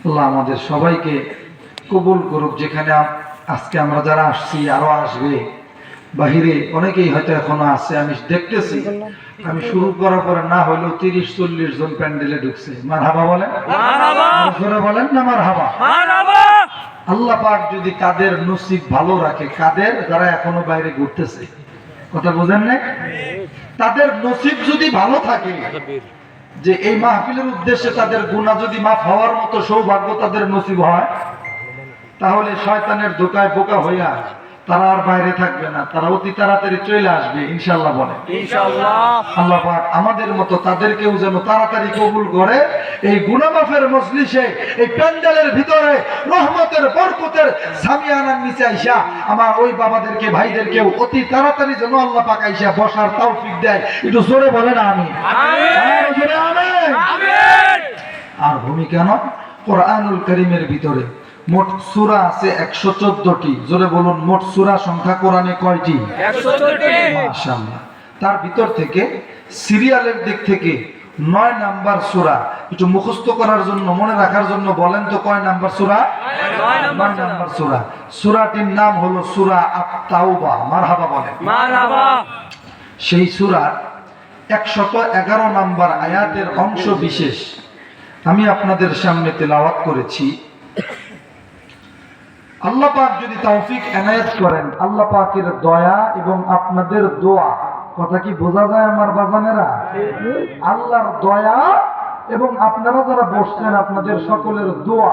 আল্লাহ আমাদের সবাইকে কবুল করুক। যেখানে আজকে আমরা যারা আসছি, আরো আসবে, বাহিরে অনেকেই হয়তো এখনো আছে, আমি দেখতেছি। আমি শুরু করার পরে না হইলেও 30-40 জন প্যান্ডেলে ঢুকছে। মারহাবা বলেন, জোরে বলেন না মারহাবা। আল্লাহ পাক যদি কাদের নসিব ভালো রাখে, কাদের যারা এখনো বাইরে ঘুরতেছে, কথা বুঝেন না, তাদের নসিব যদি ভালো থাকে যে এই মাহফিলের উদ্দেশ্যে তাদের গুনাহ যদি মাফ হওয়ার মতো সৌভাগ্য তাদের নসিব হয়, তাহলে শয়তানের ধোঁকায় বোকা হইয়া তারা আর বাইরে থাকবে না, তারা অতি তাড়াতাড়ি চলে আসবে ইনশাআল্লাহ। বলে ইনশাআল্লাহ। আল্লাহ পাক আমাদের মতো তাদেরকেও যেন তাড়াতাড়ি কবুল করে এই গুনাহ মাফের মজলিসে, এই প্যান্ডেলের ভিতরে রহমতের বরকতের সামিয়ানার নিচে আইসা আমার ওই বাবাদেরকে ভাইদেরকেও অতি তাড়াতাড়ি যেন আল্লাহ পাক আইসা বসার তৌফিক দেয়। একটু জোরে বলেন আমিন। আর ভূমিকা নয়, কোরআনুল কারীমের ভিতরে মোট সূরা আছে 114টি। জোরে বলুন, মোট সূরা সংখ্যা কোরআনে কয়টি? 114টি। মাশাআল্লাহ। তার ভিতর থেকে সিরিয়ালের দিক থেকে 9 নাম্বার সূরা। একটু মুখস্থ করার জন্য, মনে রাখার জন্য বলেন তো কয় নাম্বার সূরা? 9 নাম্বার সূরা। সূরাটির নাম হলো সূরা আত-তাওবা। মারহাবা বলেন, মারহাবা। সেই সূরার 111 নাম্বার আয়াতের অংশ বিশেষ আমি আপনাদের সামনে তেলাওয়াত করেছি। আল্লাহ পাক যদি তৌফিক এনায়েত করেন, আল্লাহ পাকের দয়া এবং আপনাদের দোয়া, কথা কি বোঝা যায় আমার বাজানেরা? আল্লাহর দয়া এবং আপনারা যারা বসছেন আপনাদের সকলের দোয়া,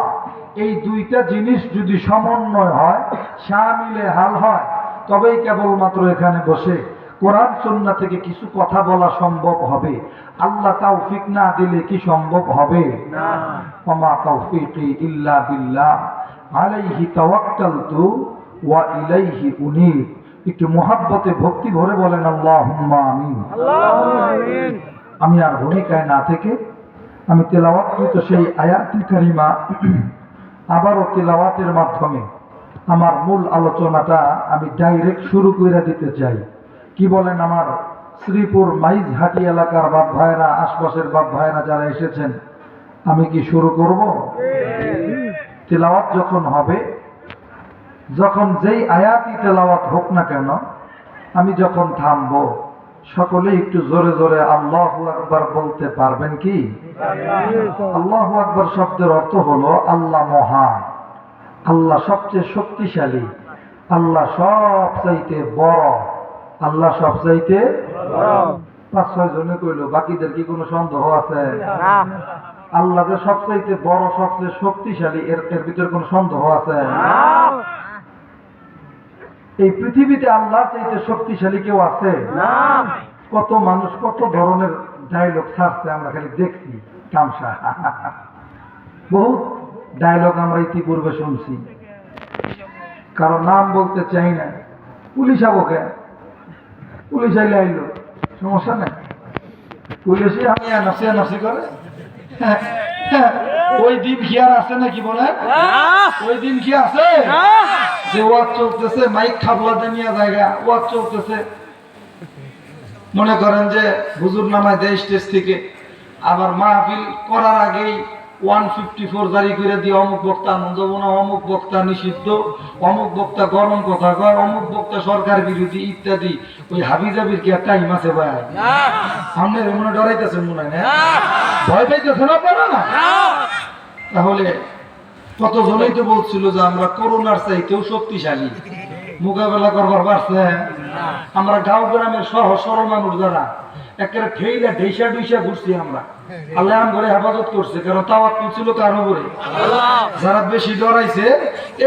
এই দুইটা জিনিস যদি সমন্বয় হয়, শামিলে হাল হয়, তবেই কেবলমাত্র এখানে বসে কোরআন সুন্নাহ থেকে কিছু কথা বলা সম্ভব হবে। আল্লাহ তৌফিক না দিলে কি সম্ভব হবে? না। ওমা তৌফিকি ইল্লা বিল্লাহ আলাইহি তাওয়াক্কালতু ওয়া ইলাইহি উনীব। একটু মুহাব্বতে ভক্তি ভরে বলেন আল্লাহুম্মা আমিন। আল্লাহুম্মা আমিন। আমি আর ভূমিকায় না থেকে আমি তেলাওয়াতকৃত সেই আয়াতুল কারিমা আবারও তেলাওয়াতের মাধ্যমে আমার মূল আলোচনাটা আমি ডাইরেক্ট শুরু করে দিতে চাই। কি বলেন আমার শ্রীপুর মাইজহাটি এলাকার বাপ ভাইরা, আশপাশের বাপ ভাইরা যারা এসেছেন, আমি কি শুরু করব? তেলাওয়াত যখন হবে, যখন যেই আয়াতই তেলাওয়াত হোক না কেন, আমি যখন থামবো, সকলেই একটু জোরে জোরে আল্লাহু আকবার বলতে পারবেন কি? আল্লাহু আকবার শব্দের অর্থ হলো আল্লাহ মহান, আল্লাহ সবচেয়ে শক্তিশালী, আল্লাহ সবচাইতে বড়, আল্লাহ সবচাইতে বড়। 5-6 জনে কইলো, বাকিদের কি কোনো সন্দেহ আছে? না। আল্লাহ যে সবচাইতে বড়, সবচেয়ে শক্তিশালী, এর ভিতরে কোনো সন্দেহ আছে? না। এই পৃথিবীতে আল্লাহর চাইতে শক্তিশালী কেউ আছে? না। কত মানুষ কত ধরনের ডায়লগ ছাড়ছে, আমরা খালি দেখছি তামসা। বহুত ডায়লগ আমরা ইতিপূর্বে শুনছি, কারো নাম বলতে চাই না। পুলিশ আবকে, পুলিশ আইলে আইলো, সমস্যা নাই। পুলিশে আমি নাসি করে, ওই দিন কি আর আছে নাকি বলে? ওই দিন কি আছে যে ওয়াজ চলতেছে, মাইক খাবলা দেনিয়া জায়গা ওয়াজ চলতেছে, মনে করেন যে হুজুর নামায় দেয় স্টেজ থেকে, আবার মাহফিল করার আগেই 154 জারি করে দিয়ে অমুক বক্তা আনন্দবনা, অমুক বক্তা নিষিদ্ধ, অমুক বক্তা গরম কথা কয়, অমুক বক্তা সরকার বিরোধী ইত্যাদি। ওই হাবিজাবির কি একটা টাইম আছে ভাই? আপনার মনে ডরাইতেছেন মনে হয় না? ভয় পাইতেছেন আপনারা না? তাহলে কতজনেই তো বলছিল যে আমরা করোনার চাইতেও শক্তিশালী, মোকাবেলা করবার পারছে। আমরা গাঁও গ্রামের সহজ সরল মানুষ যারা একেবারে ঠেইলা ঢেইসা ডুইসা ঘুরছি আমরা, আল্লাহ করে হেফাজত করছে। কারণ তাওয়াক্কুল ছিল কার উপরে? যারা বেশি ডরাইছে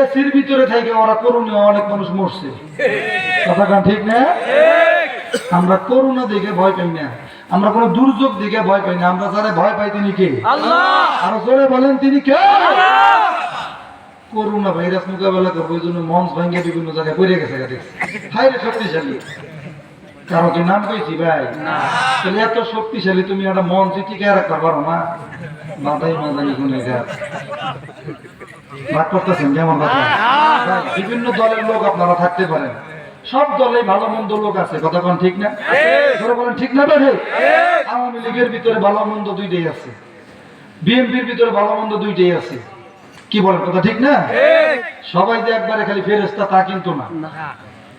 এসির ভিতরে থেকে ওরা করুণা, অনেক মানুষ মরছে। কথাটা ঠিক না? আমরা করোনা দেখে ভয় পাই না, আমরা কোনো দুর্যোগ দেখে ভয় পাই না। আমরা যারা ভয় পাই তিনি কে? আল্লাহ। আর জোরে বলেন তিনি কে? করোনা ভাইরাস মোকাবেলা করবো, এই জন্য মঞ্চ ভাঙ্গে বিভিন্ন জায়গায় পড়ে গেছে। হাই রে শক্তিশালী, কারো কি নাম পেয়েছি ভাই? তাহলে এত শক্তিশালী তুমি একটা মঞ্চ টিকে রাখতে পারো না? মাথায় মাদানি গুনে গাছ রাগ করতেছেন যেমন কথা। বিভিন্ন দলের লোক আপনারা থাকতে পারেন, সব দলে ভালো মন্দ লোক আছে, কথা কোন ঠিক না? বলেন ঠিক না? আওয়ামী লীগের ভিতরে ভালো মন্দ দুইটাই আছে, বিএনপির ভিতরে ভালো মন্দ দুইটাই আছে, কি বলেন, কথা ঠিক না? সবাই যে একবারে খালি ফেরেশতা তা কিন্তু না,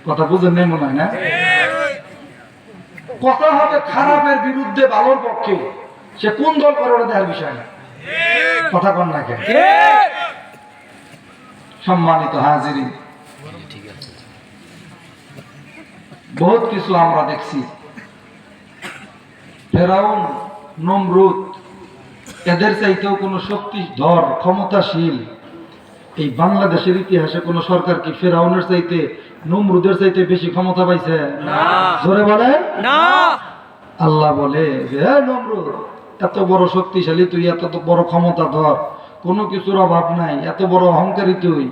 কথা বুঝেন নাই মনে হয় না? কথা হবে খারাপের বিরুদ্ধে ভালোর পক্ষে, সে কোন দল করে ওটা দেখার বিষয় না, কথা কন না কেন? সম্মানিত হাজিরিন, বহুত কিছু আমরা দেখছি। ফেরাউন, নমরুদ, এদের চাইতেও কোনো শক্তিধর ক্ষমতাশীল এই বাংলাদেশের ইতিহাসে কোন সরকার কি ফেরাউনের চাইতে, নমরুদের চাইতে বেশি ক্ষমতা পাইছে? জোরে বলেন না। আল্লাহ বলে যে হে নমরুদ, এত বড় শক্তিশালী তুই, এত বড় ক্ষমতাধর, কোনো কিছুর অভাব নাই, এত বড় অহংকারী তুই,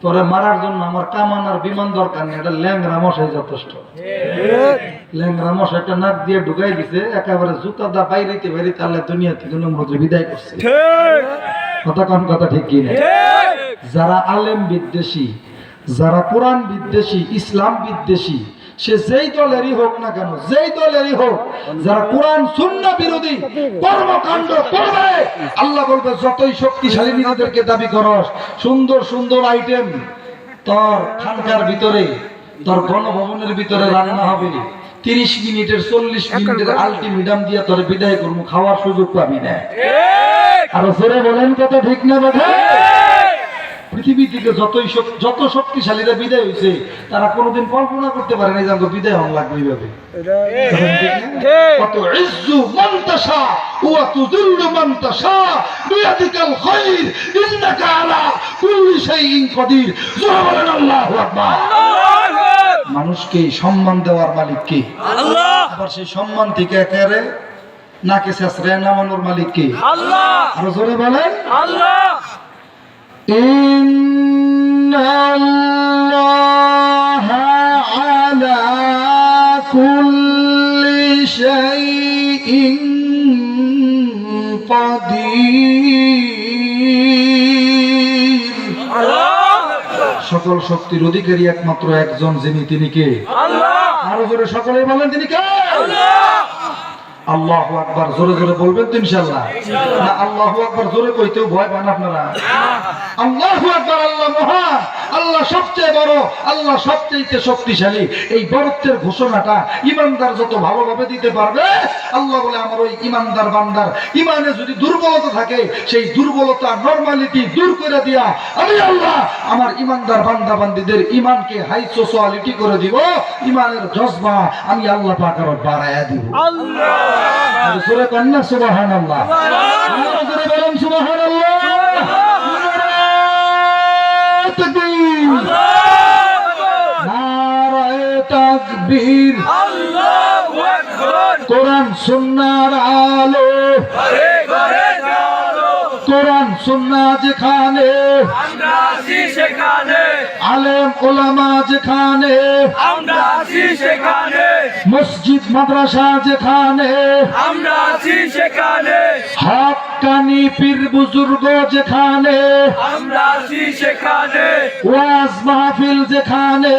তোরে মারার জন্য আমার কামান আর বিমান দরকার নেই, এটা ল্যাংরা মশাই যথেষ্ট। ল্যাংরা মশাইটা নাক দিয়ে ঢুকাই দিছে, একেবারে জুতা দা বাইরেতে বাইরেতে আল্লাহ দুনিয়া থেকে নমরুদের বিদায় করছে। কথা কোন কথা ঠিক কি না? যারা আলেম বিদ্বেষী, যারা কোরআন বিদ্বেষী, ইসলাম বিদ্বেষী, সে যেই দলেরই হোক না কেন, যেই দলেরই হোক, যারা কোরআন সুন্নাহ বিরোধী কর্মকাণ্ড করবে, আল্লাহ বলবে যতই শক্তিশালী নিজেদেরকে দাবি করস, সুন্দর সুন্দর আইটেম তোর খানকার ভিতরে, তোর গণভবনের ভিতরে রান্না হবে, 30 মিনিটের 40 মিনিটের আলটিমেটাম দিয়া তোর বিদায় করবো, খাওয়ার সুযোগ পাবি না। আর জোরে বলেন কথা ঠিক না বেঠা? পৃথিবী থেকে যত শক্তিশালীরা বিদায় হয়েছে, তারা কোনোদিন কল্পনা করতে পারে না যে আমাকে বিদায় হওয়া লাগবে এইভাবে। কত ইজ্জু মান তাশা ওয়া তুযিল্লু মান তাশা বিয়াদিকাল খায়র ইন্নাকা আলা কুল্লি শাইইন কাদির। জোরে বলেন আল্লাহু আকবার। মানুষকে সম্মান দেওয়ার মালিক কে? আল্লাহ। আবার সেই সম্মান থেকে একেবারে নাকে ছেঁচড়ে নামানোর মালিক কে? আল্লাহ। আর জোরে বলেন আল্লাহ। ইন্নাল্লাহা আলা কুল্লি শাইইন কাদির। সকল শক্তির অধিকারী একমাত্র একজন, যিনি, তিনি কে? আল্লাহ। আরো জোরে সকলে বলেন তিনি কে? আল্লাহ। আল্লাহু আকবার জোরে জোরে বলবেন তো ইনশাআল্লাহ? না আল্লাহু আকবার জোরে কইতেও ভয় পান আপনারা? আল্লাহু আকবার, আল্লাহ মহান, আল্লাহ সবচেয়ে বড়, আল্লাহ সবচেয়ে শক্তিশালী। এই বড়ত্বের ঘোষণাটা ইমানদার যত ভালোভাবে দিতে পারবে, আল্লাহ বলে আমার ওই ইমানদার বান্দার ইমানে যদি দুর্বলতা থাকে, সেই দুর্বলতা নরমালিটি দূর করে দিয়া আমি আল্লাহ আমার ইমানদার বান্দা বান্দীদের ইমানকে হাই সোসালিটি করে দিব, ইমানের জজবা আমি আল্লাহ পাক আরো বাড়ায়া দিব। আল্লাহ। জোরে কন্যা সুবহানাল্লাহ, জোরে বলেন সুবহানাল্লাহ। নারায়ে তাকবীর, আল্লাহু আকবার। কোরআন সুন্নাহর আলো ঘরে ঘরে জ্বালো, কোরআন সুন্নাহ যেখানে আমরা আছি সেখানে, আলেম ওলামা যেখানে আমরা আছি সেখানে, মসজিদ মাদ্রাসা যেখানে আমরা আছি সেখানে, হক্কানি পীর বুজুর্গ যেখানে আমরা আছি সেখানে, ওয়াজ মাহফিল যেখানে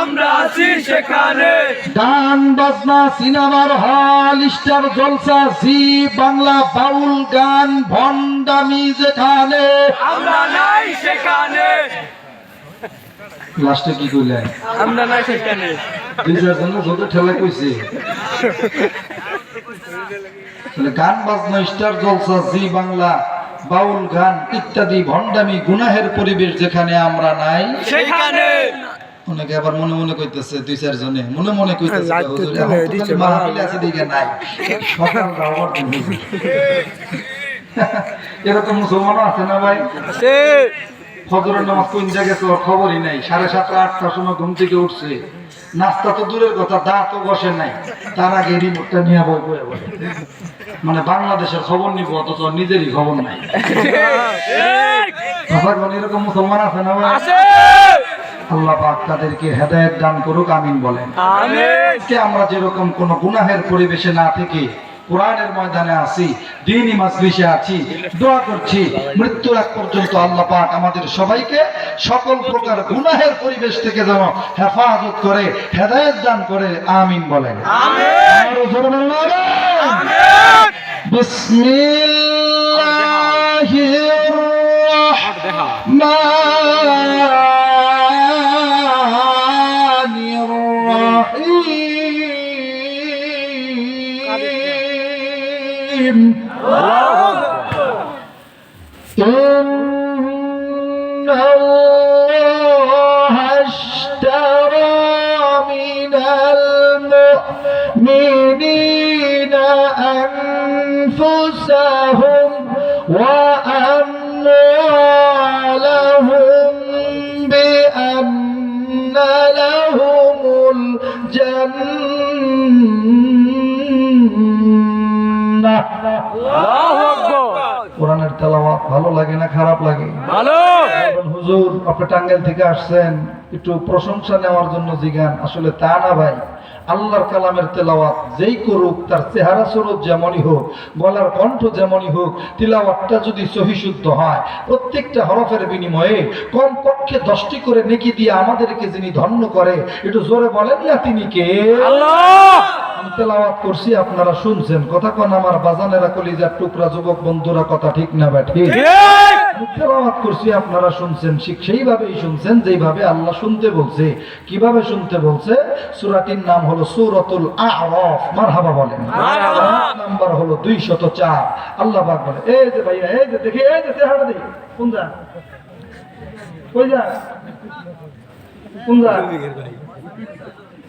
আমরা আছি সেখানে, গান বাজনা সিনেমার হল স্টার জলসা জি বাংলা বাউল গান ভণ্ডামি যেখানে আমরা নাই সেখানে। লাস্টে কি কইলেন? আমরা নাই সেখানে। দুই চারজন যত ঠেলা কইছে, গান বাজনা স্টার জলসা জি বাংলা বাউল গান ইত্যাদি ভণ্ডামি গুনাহের পরিবেশ যেখানে আমরা নাই সেখানে। অনেকে আবার মনে মনে কইতেছে, দুই চারজনে মনে মনে কইতেছে হুজুর এখন তো মাহফিল আছে দিকে নাই, সকাল রাওয়ার দিন এরকম মুসলমান আছে না ভাই? আছে। ফজরের নামাজ কোন জায়গায় তো খবরই নাই, 7:30 8টার সময় ঘুম থেকে উঠছে, নাস্তা তো দূরের কথা, দাঁতও বসে নাই, তার আগে রিমোটটা নিয়ে বই বয়ে বলে, মানে বাংলাদেশের খবর নিব অথচ নিজেরই খবর নাই। এরকম মুসলমান আছে না ভাই? আছে। আল্লাহ পাক তাদেরকে হেদায়েত দান করুক, আমিন বলেন। আমিন। আমরা যেরকম কোন গুনাহের পরিবেশে না থেকে কোরআনের ময়দানে আছি, দ্বীনি মাজলিসে আছি, দোয়া করছি মৃত্যুর আগ পর্যন্ত আল্লাহ পাক আমাদের সবাইকে সকল প্রকার গুনাহের পরিবেশ থেকে যেন হেফাজত করে, হেদায়েত দান করে, আমিন বলেন। আমিন। বিসমিল্লাহির রাহমানির মানির রহিম إن الله اشترى من المؤمنين أنفسهم وأموالهم بأن لهم الجنة কোরআনের তেলাওয়াত ভালো লাগে না খারাপ লাগে? ভালো। হুজুর আপনি টাঙ্গাইল থেকে আসছেন, একটু প্রশংসা নেওয়ার জন্য জিগান। আসলে তা না ভাই, আল্লাহর কালামের তেলাওয়াত যেই করুক, তার চেহারা সুরত যেমনই হোক, গলার কণ্ঠ যেমনই হোক, তিলাওয়াতটা যদি সহি শুদ্ধ হয়, প্রত্যেকটা হরফের বিনিময়ে কমপক্ষে 10টি করে নেকি দিয়ে আমাদেরকে যিনি ধন্য করে, একটু জোরে বলেন না তিনি কে? আল্লাহ। আমি তেলাওয়াত করছি, আপনারা শুনছেন। কথা কোন আমার বাজানেরা, কলিজার টুকরা যুবক বন্ধুরা, কথা ঠিক না ভাই? ঠিক। আমি তেলাওয়াত করছি, আপনারা শুনছেন, ঠিক সেইভাবেই শুনছেন যেইভাবে আল্লাহ শুনতে বলছে। কিভাবে শুনতে বলছে? সূরাটির নাম হলো সূরাতুল আ'রাফ। মারহাবা বলেন। মারহাবা। নাম্বার হলো 204। আল্লাহ পাক বলে, এই যে ভাইয়া, এই যে দেখি, এই যে চেহারা দেখি, কোন যা, কই যা, কোন যা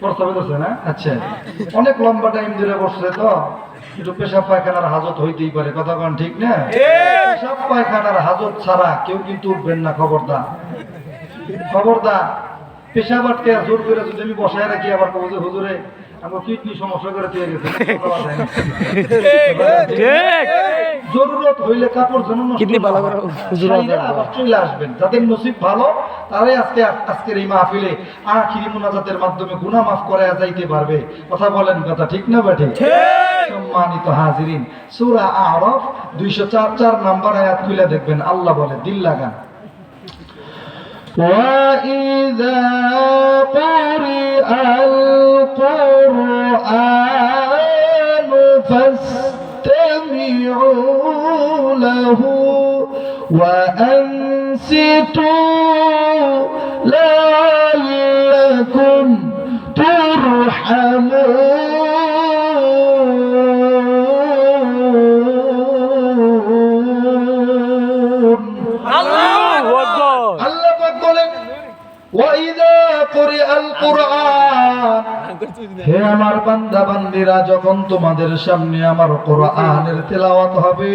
প্রস্তাবে করছে না? আচ্ছা, অনেক লম্বা টাইম ধরে বসছে তো, একটু পেশাব পায়খানার হাজত হইতেই পারে। কথা কোন ঠিক না? পেশাব পায়খানার হাজত ছাড়া কেউ কিন্তু উঠবেন না। খবরদার, খবরদার। পেশাব আটকে জোর করে যদি আমি বসায় রাখি, আবার কব যে হুজুরে আমার কিডনি সমস্যা করে দিয়ে গেছে, জরুরত হইলে কাপড় যেন আবার চলে আসবেন। যাদের নসিব ভালো তারাই আজকের এই মাহফিলে আখিরি মুনাজাতের মাধ্যমে গুনাহ মাফ করে যাইতে পারবে। কথা বলেন, কথা ঠিক না বেঠিক? সম্মানিত হাজিরিন, সূরা আ'রাফ 204 নাম্বার আয়াত খুলে দেখবেন। আল্লাহ বলে, দিল লাগান, وَإِذَا قُرِئَ الْقُرْآنُ فَاسْتَمِعُوا لَهُ وَأَنصِتُوا لَعَلَّكُمْ تُرْحَمُونَ। আল্লাহু আকবার। আল্লাহ পাক বলেন, وَإِذَا قُرِئَ الْقُرْآنُ, হে আমার বান্দা বান্দীরা, যখন তোমাদের সামনে আমার কোরআনের তেলাওয়াত হবে,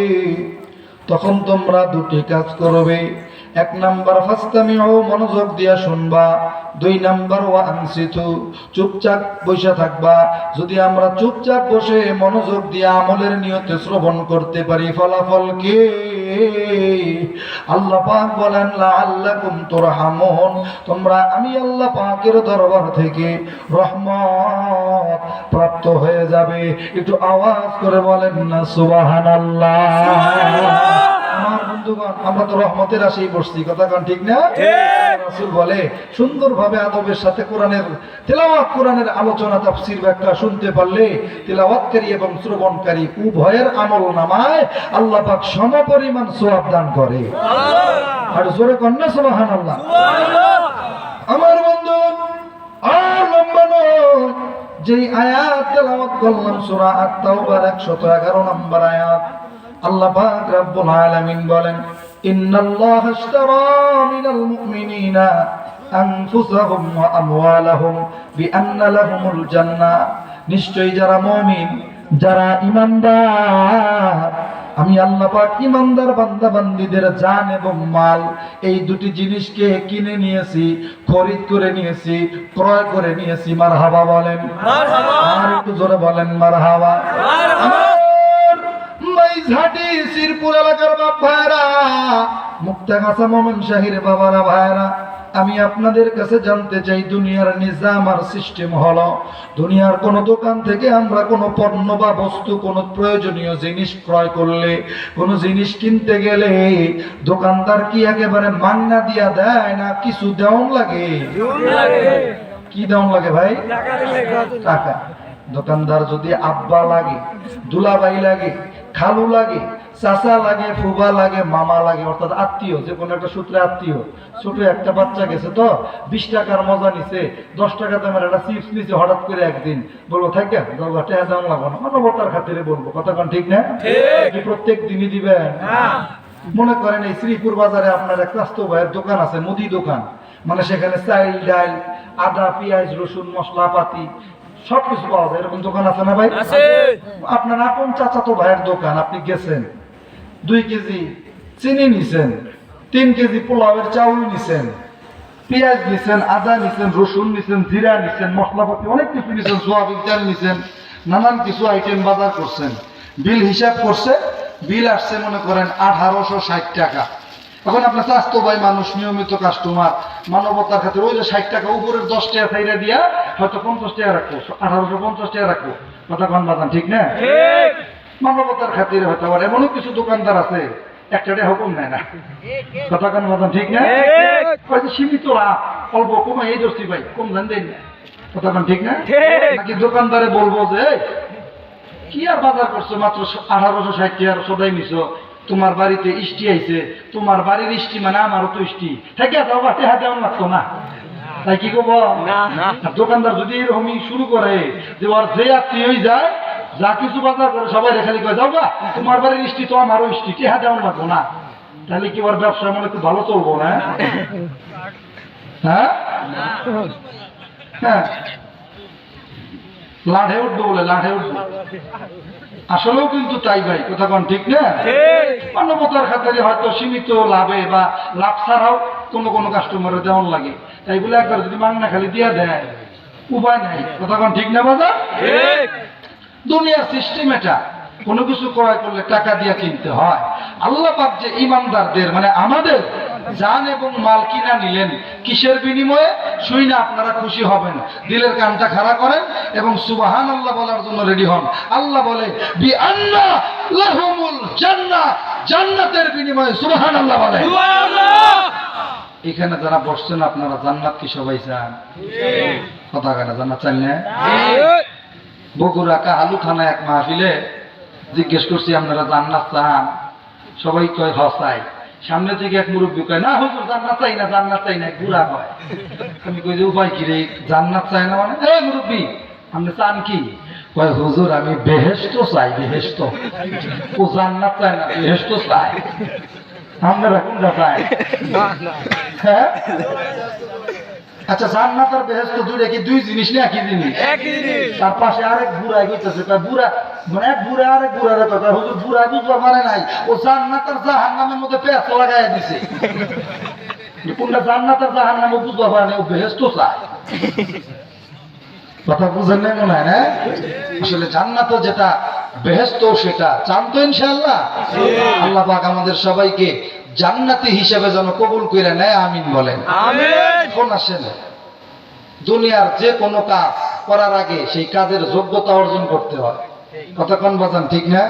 তখন তোমরা দুটি কাজ করবে। 1 নাম্বার ফাস্তামিউ, মনোযোগ দিয়া শুনবা। 2 নাম্বার ওয়া আনসিতু, চুপচাপ বসে থাকবা। যদি আমরা চুপচাপ বসে মনোযোগ দিয়ে আমলের নিয়তে শ্রবণ করতে পারি, ফলাফল কি? আল্লাহ পাক বলেন, লাআল্লাকুম তুরহামুন, তোমরা আমি আল্লাহ পাকের দরবার থেকে রহমত প্রাপ্ত হয়ে যাবে। একটু আওয়াজ করে বলেন না সুবহানাল্লাহ। আমার বন্ধুগণ, আমরা তো রহমতের আশায় বসছি। কথা কান ঠিক না? রাসূল বলে, সুন্দরভাবে আদবের সাথে কোরআনের তেলাওয়াত, কোরআনের আলোচনা, তাফসীর, ব্যাখ্যা শুনতে পারলে তেলাওয়াতকারী এবং শ্রবণকারী উভয়ের আমল নামায় আল্লাহ পাক সমপরিমাণ সওয়াব দান করে। আর জোরে কন না সুবহানাল্লাহ। আমার বন্ধু, আর লম্বা নয়, যেই আয়াত তেলাওয়াত করলাম সূরা আত-তাওবার 111 নম্বর আয়াত, আল্লাহ পাক রব্বুল আলামিন বলেন, ইন্নাল্লাহা আশতারা মিনাল মুমিনিনা আনফুসাহুম ওয়া আমওয়ালাহুম বিআন্না লাহুমুল জান্নাহ, নিশ্চয়ই যারা মুমিন, যারা ঈমানদার, আমি আল্লাহ পাক ঈমানদার বান্দা বান্দীদের জান এবং মাল, এই দুটি জিনিসকে কিনে নিয়েছি, খরিদ করে নিয়েছি, ক্রয় করে নিয়েছি। মারহাবা বলেন, মারহাবা। আর একটু জোরে বলেন মারহাবা। মাইজহাটি শ্রীপুর এলাকার বাপ ভাইরা, মুক্তাগাছা মোমেন শাহির বাবারা ভাইরা, আমি আপনাদের কাছে জানতে চাই, দুনিয়ার নিজাম আর সিস্টেম হলো, দুনিয়ার কোন দোকান থেকে আমরা কোন পণ্য বা বস্তু, কোন প্রয়োজনীয় জিনিস ক্রয় করলে, কোন জিনিস কিনতে গেলে দোকানদার কি একেবারে মাংনা দিয়া দেয় না কিছু দেওয়ান লাগে? কি দেওয়ান লাগে ভাই? টাকা। দোকানদার যদি আব্বা লাগে, দুলাভাই লাগে, খালু লাগে, চাচা লাগে, ফুবা লাগে, মামা লাগে, অর্থাৎ আত্মীয়, যে কোনো একটা সূত্রে আত্মীয়। ছোট একটা বাচ্চা গেছে তো 20 টাকার মজা নিছে, 10 টাকা দামের একটা চিপস নিছে, হঠাৎ করে একদিন বলবো থাকে টাকা দাম লাগবো না, মানবতার খাতিরে বলবো, কথা কোন ঠিক না? প্রত্যেক দিনই দিবেন? মনে করেন এই শ্রীপুর বাজারে আপনার এক স্বাস্থ্য ভাইয়ের দোকান আছে, মুদি দোকান, মানে সেখানে চাল ডাল আদা পেঁয়াজ রসুন মশলাপাতি সবকিছু পাওয়া যায়, এরকম দোকান আছে না ভাই? আপনার আপন চাচাতো ভাইয়ের দোকান, আপনি গেছেন 2 কেজি চিনি নিছেন, 3 কেজি পোলাওয়ের চাউল নিছেন, পেঁয়াজ নিছেন, আদা নিছেন, রসুন নিছেন, জিরা নিছেন, মশলাপাতি অনেক কিছু নিছেন, সোয়াবিন তেল নিছেন, নানান কিছু আইটেম বাজার করছেন। বিল হিসাব করছে, বিল আসছে মনে করেন 1860 টাকা। এখন আপনার স্বাস্থ্য ভাই মানুষ, নিয়মিত কাস্টমার, মানবতার খাতিরে ওই যে 60 টাকা উপরের 10 টাকা ছাইরা দিয়া হয়তো 50 টাকা রাখবো, 1850 টাকা রাখবো, কথা কন বাজান ঠিক না? মানবতার খাতিরে হয়তো আবার এমনও কিছু দোকানদার আছে একটা হুকুম নেয় না, কথা কন বাজান ঠিক না? সীমিত লাভ, অল্প কমে এই দোষী ভাই কম ধান দেয় না, কথা কন ঠিক না? নাকি দোকানদারে বলবো যে কি আর বাজার করছো, মাত্র 1860 টাকা সদাই নিছো, তোমার বাড়িতে ইষ্টি আইছে, তোমার বাড়ির ইষ্টি মানে আমারও তো ইষ্টি, ঠিক আছে বাবা টেহা দেওয়া লাগতো না, তাই কি করবো? দোকানদার যদি এরকমই শুরু করে যে ওর যে আত্মীয় যায় যা কিছু বাজার করে সবাই রেখালি করে, যাও গা তোমার বাড়ির ইষ্টি তো আমারও ইষ্টি, টেহা দেওয়া লাগতো না, তাহলে কি ওর ব্যবসা মনে একটু ভালো চলবো না? হ্যাঁ হ্যাঁ, লাঠে উঠবো বলে লাঠে উঠবো, আসলেও কিন্তু তাই ভাই, কথা কোন ঠিক না? মানবতার খাতিরে হয়তো সীমিত লাভে বা লাভ ছাড়াও কোনো কোনো কাস্টমারের দেওয়ান লাগে, তাই বলে একবার যদি মাংনা খালি দিয়া দেয় উপায় নাই, কথা কোন ঠিক না বাজার? দুনিয়ার সিস্টেম এটা, কোনো কিছু ক্রয় করলে টাকা দিয়ে কিনতে হয়। আল্লাহ পাক যে ইমানদারদের মানে আমাদের জান এবং মাল কিনা নিলেন কিসের বিনিময়ে, শুই না আপনারা খুশি হবেন, দিলের কানটা খাড়া করেন এবং সুবহানাল্লাহ বলার জন্য রেডি হন। আল্লাহ বলে বিআন্না লাহুমুল জান্নাহ, জান্নাতের বিনিময়ে সুবহানাল্লাহ বলে। এখানে যারা বসছেন আপনারা জান্নাত কি সবাই চান? কথা কাটা জান্নাত চান না? বগুড়া কাহালু থানা এক মাহফিলে জিজ্ঞেস করছি আপনারা জান্নাত চান? সবাই কয় হ চাই। সামনে থেকে এক মুরব্বী কয় না হুজুর জান্নাত চাই না, জান্নাত চাই না, ঘুরা কয়। আমি কই যে উপায় কি রে, জান্নাত চাই না মানে? এই মুরব্বী আপনি চান কি? কয় হুজুর আমি বেহেশত চাই, বেহেশত। ও জান্নাত চাই না, বেহেশত চাই। আপনারা কোনটা চাই? হ্যাঁ আচ্ছা, জান্নাত আর বেহেশত দুইটা কি দুই জিনিস না একই জিনিস? একই জিনিস। তার পাশে আরেক বুড়াই কইতেছে, কয় বুড়া মানে এক বুড়া আরেক বুড়ারে কয় হুজুর বুড়া বুঝবার পারে নাই, ও জান্নাত আর জাহান্নামের মধ্যে পেঁচ লাগাইয়া দিছে। কোনটা জান্নাত আর জাহান্নাম বুঝবার পারে নাই, ও বেহেশত চায়। কথা বুঝেন নাই মনে হয় না? আসলে জান্নাত যেটা বেহেশত সেটা চান তো ইনশাআল্লাহ? আল্লাহ পাক আমাদের সবাইকে জান্নাতি হিসেবে যেন কবুল করে নেয়, আমিন বলেন। আমিন। এখন আসেন, দুনিয়ার যে কোনো কাজ করার আগে সেই কাজের যোগ্যতা অর্জন করতে হয়, কথা কোন বাজান ঠিক না?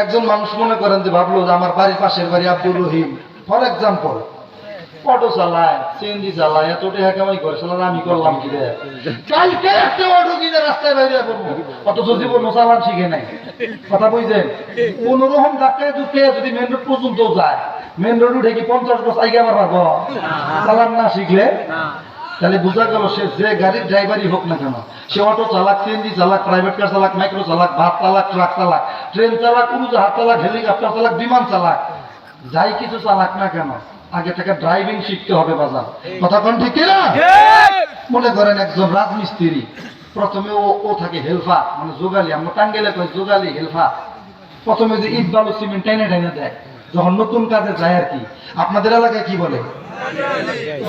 একজন মানুষ মনে করেন যে ভাবলো যে আমার বাড়ির পাশের বাড়ি Abdur Rahim for example auto চালায়, সিএনজি চালায়, এত টাকা কামাই করে, সালা আমি করলাম কি রে? কালকে একটা অটো কিনে রাস্তায় বাইরে করবো, অথচ জীবন চালান শিখে নাই, কথা বুঝছেন? কোন রকম ধাক্কায় ঢুকে যদি মেন রোড পর্যন্ত যায়, মেন রোড উঠে কি 50 বছর আগে আবার পারবো চালান না শিখলে? তাহলে বোঝা গেল সে যে গাড়ির ড্রাইভারই হোক না কেন, সে অটো চালাক, সিএনজি চালাক, প্রাইভেট কার চালাক, মাইক্রো চালাক, বাস চালাক, ট্রাক চালাক, ট্রেন চালাক, উড়োজাহাজ চালাক, হেলিকপ্টার চালাক, বিমান চালাক, যাই কিছু চালাক না কেন আগে থেকে ড্রাইভিং শিখতে হবে বাজার, কথা কোন ঠিক না? মনে করেন একজন রাজমিস্ত্রি, প্রথমে ও থাকে হেলফার মানে যোগালি, আমরা টাঙ্গেলে কই যোগালি হেলফার। প্রথমে যে ইট বালু সিমেন্ট টাইনে টাইনে দেয়, যখন নতুন কাজে যায় আর কি, আপনাদের এলাকায় কি বলে?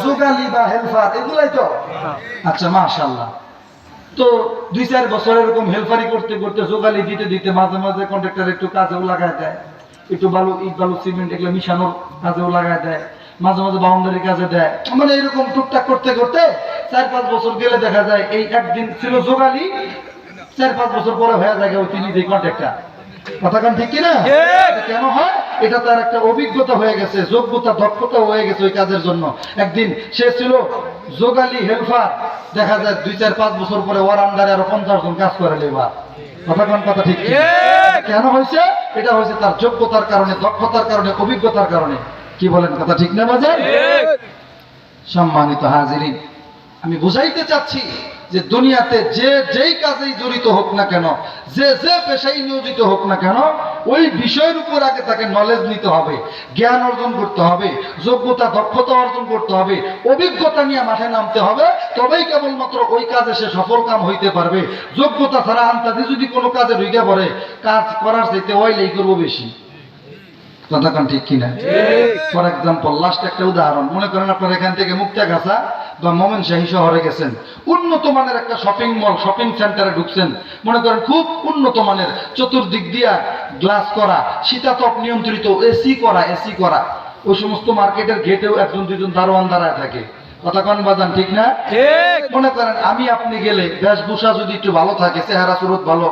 যোগালি বা হেলফার, এগুলাই তো। আচ্ছা মাশাআল্লাহ। তো 2-4 বছর এরকম হেলফারি করতে করতে যোগালি দিতে দিতে মাঝে মাঝে কন্ট্রাক্টর একটু কাজেও লাগায় দেয়, একটু বালু ইট বালু সিমেন্ট এগুলো মিশানোর কাজেও লাগায় দেয়, মাঝে মাঝে বাউন্ডারি কাজে দেয়, মানে এরকম টুকটাক করতে করতে 4-5 বছর গেলে দেখা যায় এই একদিন ছিল যোগালি, 4-5 বছর পরে হয়ে যায় ওই তিনি যে কন্ট্রাক্টর, কথা কান ঠিক কিনা? কেন হয়? এটা তার একটা অভিজ্ঞতা হয়ে গেছে, যোগ্যতা দক্ষতা হয়ে গেছে ওই কাজের জন্য। একদিন সে ছিল যোগালি হেলফার, দেখা যায় 2-4-5 বছর পরে ওর আন্ডারে আরো 50 জন কাজ করে লেবার, কথা কোন কথা ঠিক কেন হয়েছে? এটা হয়েছে তার যোগ্যতার কারণে, দক্ষতার কারণে, অভিজ্ঞতার কারণে। কি বলেন, কথা ঠিক না বাজার? সম্মানিত হাজিরিন, আমি বুঝাইতে চাচ্ছি যে দুনিয়াতে যে যেই কাজেই জড়িত হোক না কেন, যে যে পেশায় নিয়োজিত হোক না কেন, ওই বিষয়ের উপর আগে তাকে নলেজ নিতে হবে, জ্ঞান অর্জন করতে হবে, যোগ্যতা দক্ষতা অর্জন করতে হবে, অভিজ্ঞতা নিয়ে মাঠে নামতে হবে। তবেই কেবলমাত্র ওই কাজে সে সফল কাম হইতে পারবে। যোগ্যতা ছাড়া আন্তাজি যদি কোনো কাজে ঢুকে পড়ে, কাজ করার চাইতে ওইলাই করবো বেশি। কথা কান ঠিক কিনা? ফর এক্সাম্পল, লাস্ট একটা উদাহরণ মনে করেন, আপনার এখান থেকে মুক্তাগাছা বা ময়মনসিংহ শহরে গেছেন, উন্নত মানের একটা শপিং মল, শপিং সেন্টারে ঢুকছেন, মনে করেন খুব উন্নত মানের, চতুর্দিক দিয়া গ্লাস করা, শীতাতপ নিয়ন্ত্রিত, এসি করা। ওই সমস্ত মার্কেটের গেটেও একজন দুজন দারোয়ান দাঁড়ায় থাকে। কথা কন বাজান, ঠিক না? মনে করেন আমি আপনি গেলে বেশভূষা যদি একটু ভালো থাকে, চেহারা সুরত ভালো,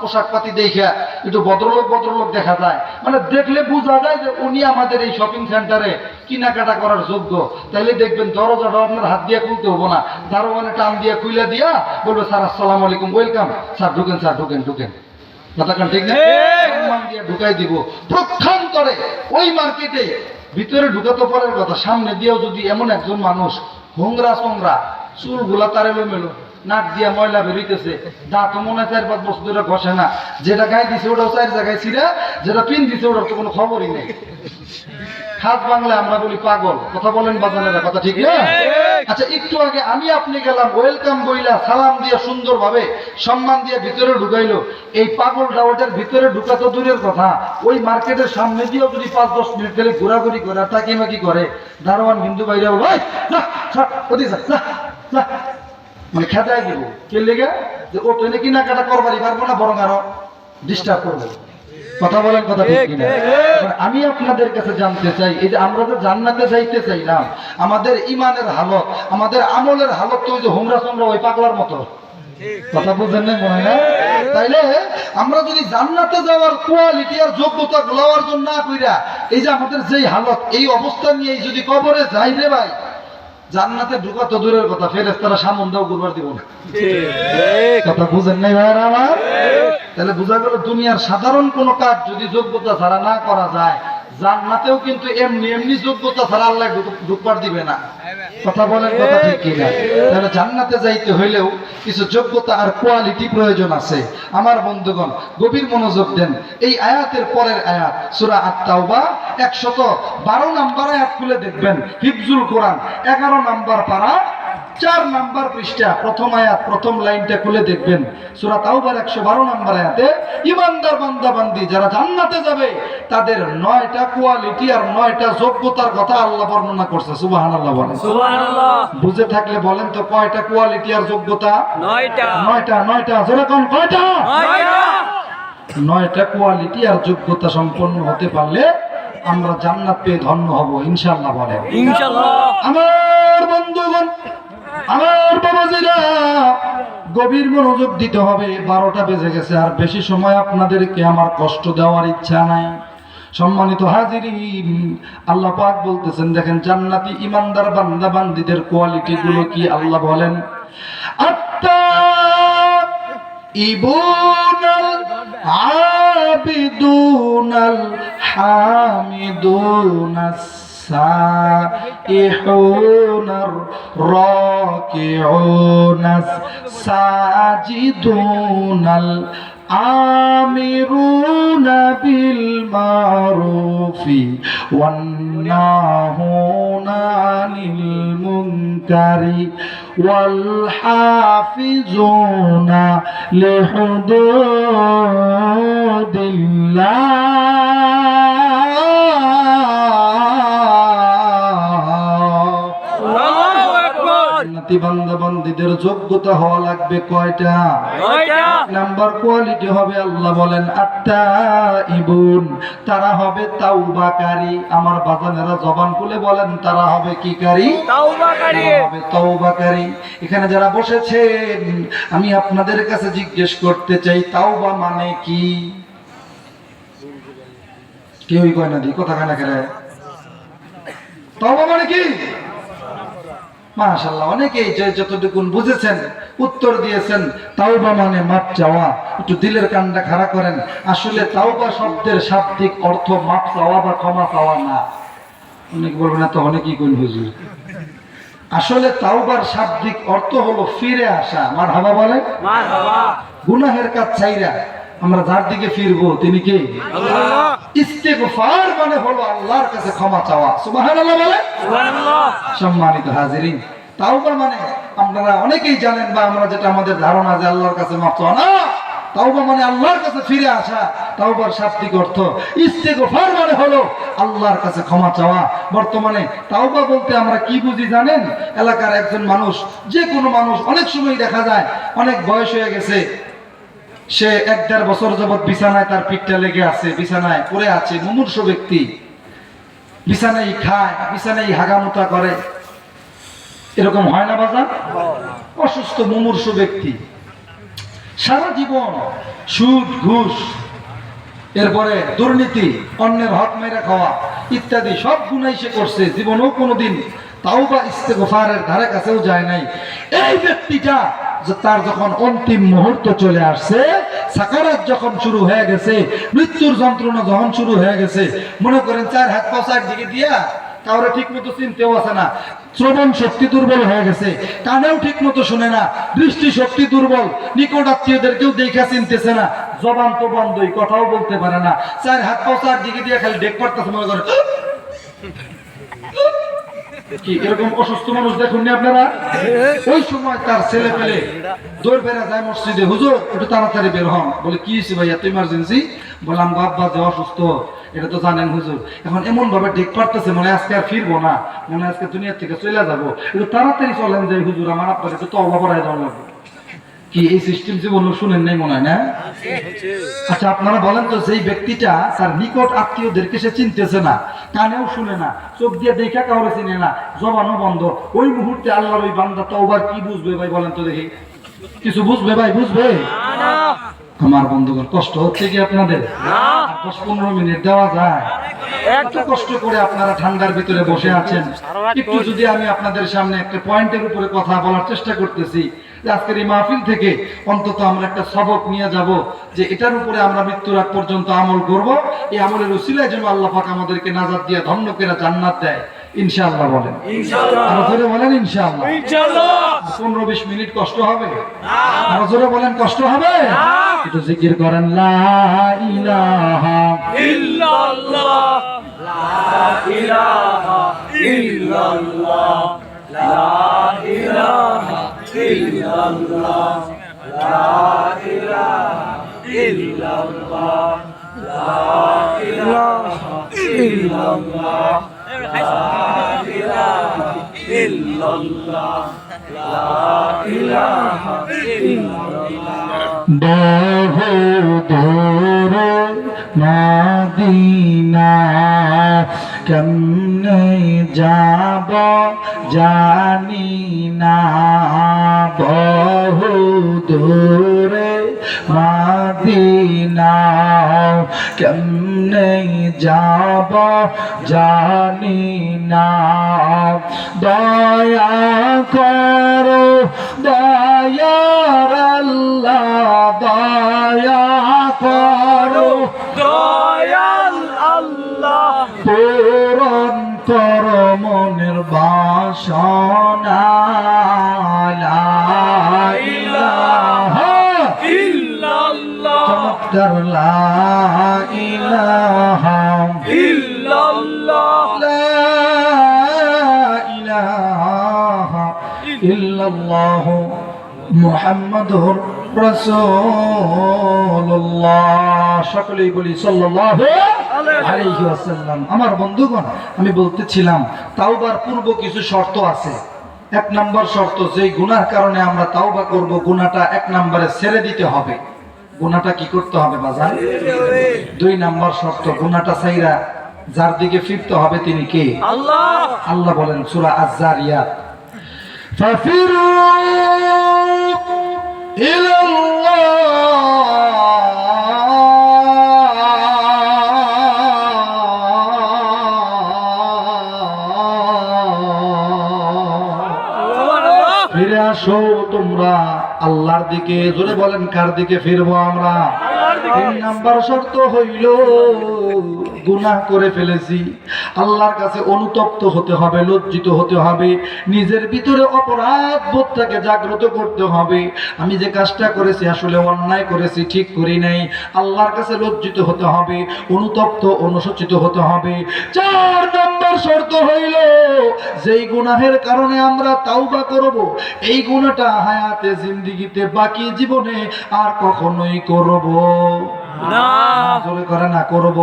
পোশাক পাতি দেখে একটু ভদ্রলোক দেখা যায়, মানে দেখলে বোঝা যায় যে উনি আমাদের এই শপিং সেন্টারে কেনাকাটা করার যোগ্য। তাইলে দেখবেন দরজাটা আপনার হাত দিয়ে খুলতে হবো না, দারোয়ানে টান দিয়ে খুলে দিয়া বলবে, স্যার আসসালামু আলাইকুম, ওয়েলকাম স্যার, ঢুকেন স্যার, ঢুকেন। কথাখান ঠিক না? সম্মান দিয়ে ঢুকাই দিব। প্রক্ষান করে ওই মার্কেটে ভিতরে ঢুকাতে পারার কথা, সামনে দিয়েও যদি এমন একজন মানুষ হোংরা সোংরা, চুল গুলা তার এলোমেলো, নাক দিয়া ময়লা বেরিতেছে, দাঁত মনে হয় 4-5 বছর ধরে ঘষে না, যেটা গায়ে দিছে ওটাও 4 জায়গায় ছিঁড়া, যেটা পিন দিছে ওটার তো কোনো খবরই নেই। খাস বাংলায় আমরা বলি পাগল। কথা বলেন বাজানেরা, কথা ঠিক না? আচ্ছা, একটু আগে আমি আপনি গেলাম, ওয়েলকাম বইলা সালাম দিয়ে সুন্দরভাবে সম্মান দিয়ে ভিতরে ঢুকাইলো, এই পাগলটা ওটার ভিতরে ঢুকা তো দূরের কথা, ওই মার্কেটের সামনে দিয়েও যদি 5-10 মিনিট গেলে ঘোরাঘুরি করে, তাকিমাকি করে, দারোয়ান কিন্তু বাইরে বলো, মানে খেদাই দিব। কে লেগে? যে ও ট্রেনে কেনাকাটা করবারই পারবো না, বরং আরো ডিস্টার্ব করবো। কথা বলেন, কথা ঠিক কিনা? আমি আপনাদের কাছে জানতে চাই, এই যে আমরা যে জান্নাতে যাইতে চাইলাম, আমাদের ইমানের হালত, আমাদের আমলের হালত তো ওই যে হোমরা সোমরা ওই পাগলার মতো। কথা বুঝেন না মনে হয় না? তাইলে আমরা যদি জান্নাতে যাওয়ার কোয়ালিটি আর যোগ্যতা গুলো অর্জন না কইরা, এই যে আমাদের যেই হালত, এই অবস্থা নিয়ে যদি কবরে যাই রে ভাই, জান্নাতে ঢুকা তো দূরের কথা, ফেরেশতারা সামন দাও করবার দিব না। কথা বুঝেন নাই ভাইরা আমার? তাহলে বোঝা গেল দুনিয়ার সাধারণ কোন কাজ যদি যোগ্যতা ছাড়া না করা যায়, জান্নাতেও কিন্তু এমনি যোগ্যতা ছাড়া আল্লাহ ঢুকবার দিবে না। কথা বলেন, কথা ঠিক কিনা? তাহলে জান্নাতে যাইতে হইলেও কিছু যোগ্যতা আর কোয়ালিটি প্রয়োজন আছে। আমার বন্ধুগণ, গভীর মনোযোগ দেন। এই আয়াতের পরের আয়াত সূরা আত-তাওবা 112 নম্বর আয়াত খুলে দেখবেন, হিফজুল কোরআন 11 নম্বর পারা 4 নম্বর পৃষ্ঠা, প্রথম আয়াত, প্রথম লাইনটা খুলে দেখবেন। সূরা তাওবার 112 নম্বর আয়াতে ঈমানদার বান্দা বান্দি যারা জান্নাতে যাবে, তাদের 9টা কোয়ালিটি আর 9টা যোগ্যতার কথা আল্লাহ বর্ণনা করছে। সুবহানাল্লাহ বলেন। সুবহানাল্লাহ। বুঝে থাকলে বলেন তো, কয়টা কোয়ালিটি আর যোগ্যতা? 9টা। জোরে কোন কয়টা? 9টা কোয়ালিটি আর যোগ্যতা সম্পন্ন হতে পারলে আমরা জান্নাত পেয়ে ধন্য হব ইনশাআল্লাহ বলেন। ইনশাআল্লাহ। আমার বন্ধুগণ, আমার বাবাজিরা, গভীর মনোযোগ দিতে হবে। 12টা বেজে গেছে, আর বেশি সময় আপনাদেরকে আমার কষ্ট দেওয়ার ইচ্ছা নাই। সম্মানিত হাজিরিন, আল্লাহ পাক বলতেছেন, দেখেন জান্নাতি ইমানদার বান্দা বান্দীদের কোয়ালিটি গুলো কি আল্লাহ বলেন। আত্তাইবুনাল আবিদুনাল হামিদুনাস السائحون الراكعون الساجدون الآمرون بالمعروف والناهون عن المنكر والحافظون لحدود الله। বান্দা বান্দীদের যোগ্যতা হওয়া লাগবে কয়টা? 9টা। নাম্বার কোয়ালিটি হবে, আল্লাহ বলেন আত্তাইবুন, তারা হবে তাওবাকারী। আমার বাজানেরা জবান খুলে বলেন, তারা হবে কি কারী? তাওবাকারী। হবে তাওবাকারী। এখানে যারা বসেছেন, আমি আপনাদের কাছে জিজ্ঞেস করতে চাই, তাওবা মানে কি? কেউই কয় না, দি কথা কানা করে। তাওবা মানে কি? মাশাআল্লাহ, অনেকেই যতটুকু বুঝেছেন উত্তর দিয়েছেন তাওবা মানে মাপ চাওয়া। একটু দিলের কানটা খাড়া করেন, আসলে তাওবা শব্দের শাব্দিক অর্থ মাপ চাওয়া বা ক্ষমা চাওয়া না। অনেক বলবেন না তো অনেকেই কোন হুজুর, আসলে তাওবার শাব্দিক অর্থ হলো ফিরে আসা। মারহাবা বলেন, মারহাবা। গুনাহের কাজ ছাইরা আমরা যার দিকে ফিরবো তিনি কে? আল্লাহ। ইস্তিগফার মানে হলো আল্লাহর কাছে ক্ষমা চাওয়া। সুবহানাল্লাহ বলেন, সুবহানাল্লাহ। সম্মানিত হাজিরিন, তাওবা মানে আপনারা অনেকেই জানেন বা আমরা যেটা আমাদের ধারণা যে আল্লাহর কাছে মাফ চাওয়া না। তাওবা মানে আল্লাহর কাছে ফিরে আসা। তাওবার শাব্দিক অর্থ ইস্তিগফার মানে হলো আল্লাহর কাছে ক্ষমা চাওয়া। বর্তমানে তাওবা বলতে আমরা কি বুঝি জানেন? এলাকার একজন মানুষ, যে কোনো মানুষ, অনেক সময় দেখা যায় অনেক বয়স হয়ে গেছে, সে 1-1.5 বছর যাবৎ বিছানায় তার পিঠটা লেগে আছে, বিছানায় পড়ে আছে, মুমূর্ষ ব্যক্তি, বিছানায় খায়, বিছানায় হাগামুতা করে, এরকম হয় না বাজার? অসুস্থ মুমূর্ষ ব্যক্তি, সারা জীবন সুদ ঘুষ, এরপরে দুর্নীতি, অন্যের হক মেরে খাওয়া ইত্যাদি সব গুনাই সে করছে, জীবনেও কোনোদিন তাওবা ইস্তেগফারের ধারে কাছেও যায় নাই। এই ব্যক্তিটা তার যখন অন্তিম মুহূর্ত চলে আসছে, সাকারাত যখন শুরু হয়ে গেছে, মৃত্যুর যন্ত্রণা যখন শুরু হয়ে গেছে, মনে করেন 4 হাত পা দিকে দিয়া কাউরে ঠিক মতো চিনতেও আছে না, শ্রবণ শক্তি দুর্বল হয়ে গেছে, কানেও ঠিক মতো শুনে না, দৃষ্টি শক্তি দুর্বল, নিকট আত্মীয়দেরকেও দেখা চিনতেছে না, জবান তো বন্ধই, কথাও বলতে পারে না, 4 হাত পা দিকে দিয়ে খালি ডেক করতেছে, মনে করে কি এরকম অসুস্থ মানুষ দেখুননি আপনারা? ওই সময় তার ছেলে পেলে দৌড় বেড়া যায় মসজিদে, হুজুর একটু তাড়াতাড়ি বের হন। বলে কি হয়েছে ভাইয়া, তো ইমার্জেন্সি? বললাম বাবা যে অসুস্থ, এটা তো জানেন হুজুর, এখন এমন ভাবে ডেক পারতেছে, মনে আজকে আর ফিরবো না, মনে আজকে দুনিয়া থেকে চলে যাবো, একটু তাড়াতাড়ি চলেন যাই হুজুর, আমার আপনার একটু তওবা করায় দেওয়া লাগবে। কি এই সিস্টেম জীবন শুনেন নাই মনে হয় না? আচ্ছা আপনারা বলেন তো, যেই ব্যক্তিটা তার নিকট আত্মীয়দেরকে সে চিনতেছে না, কানেও শুনে না, চোখ দিয়ে দেখা কাউরে চিনে না, জবানও বন্ধ, ওই মুহূর্তে আল্লাহর ওই বান্দা তওবার কি বুঝবে ভাই বলেন তো দেখি? কিছু বুঝবে ভাই? বুঝবে? আমার বন্ধুগণ, কষ্ট হচ্ছে কি আপনাদের? 10-15 মিনিট দেওয়া যায়? এত কষ্ট করে আপনারা ঠান্ডার ভিতরে বসে আছেন, একটু যদি আমি আপনাদের সামনে একটা পয়েন্টের উপরে কথা বলার চেষ্টা করতেছি, যে আজকের এই মাহফিল থেকে অন্তত আমরা একটা সবক নিয়ে যাব, যে এটার উপরে আমরা মৃত্যুর আগ পর্যন্ত আমল করব, এই আমলের উসিলায় যেন আল্লাহ পাক আমাদেরকে নাজাত দিয়ে ধন্য করে জান্নাত দেয় ইনশাআল্লাহ। বলেন ইনশাআল্লাহ। আরো জোরে বলেন ইনশাআল্লাহ। ইনশাআল্লাহ। 15-20 মিনিট কষ্ট হবে না? আরো জোরে বলেন কষ্ট হবে না? একটু জিকির করেন, লা ইলাহা ইল্লাল্লাহ, লা ইলাহা ইল্লাল্লাহ, লা ইলাহা ইল্লাল্লাহ, লা ইলাহা ইল্লাল্লাহ, লা ইলাহা ইল্লাল্লাহ, লা ইলাহা ইল্লাল্লাহ, লা ইলাহা ইল্লাল্লাহ। বহু দূরে মদিনা কেমনে যাব জানি না, বহু দূরে মদিনা কেমনে যাব জানি না, দয়া করো দয়ার আল্লাহ, দয়া করো দয়াল আল্লাহ, পূরণ করো মনের বাসনা, লা ইলাহা ইল্লাল্লাহ, চমৎকার, লা ইলাহা ইল্লাল্লাহ, লা ইলাহা ইল্লাল্লাহ মুহাম্মাদুর রাসূলুল্লাহ। সকলেই বলি সাল্লাল্লাহু আলাইহি ওয়াসাল্লাম। আমার বন্ধুগণ, আমি বলতেছিলাম তাওবার পূর্ব কিছু শর্ত আছে। 1 নম্বর শর্ত, যেই গুনার কারণে আমরা তাওবা করব, গুনাহটা 1 নম্বরে ছেড়ে দিতে হবে। গুনাহটা কি করতে হবে বাজার? 2 নম্বর শর্ত, গুনাহটা ছাইরা যার দিকে ফিরতে হবে তিনি কে? আল্লাহ। আল্লাহ বলেন সূরা আয-যারিয়াত, ফাফিরু ফিরে আসো তোমরা আল্লাহর দিকে। জোরে বলেন কার দিকে ফিরবো আমরা? 3 নাম্বার শর্ত হইল গুনাহ করে ফেলেছি, আল্লাহর কাছে অনুতপ্ত হতে হবে, লজ্জিত হতে হবে, নিজের ভিতরে অপরাধ বোধটাকে জাগ্রত করতে হবে। আমি যে কাজটা করেছি আসলে অন্যায় করেছি, ঠিক করি নাই, আল্লাহর কাছে লজ্জিত হতে হবে, অনুতপ্ত অনুশোচিত হতে হবে। 4 নম্বর শর্ত হইল যেই গুনাহের কারণে আমরা তাওবা করব, এই গুনাহটা হায়াতে জিন্দেগিতে বাকি জীবনে আর কখনোই করব না। জোরে করে না, করব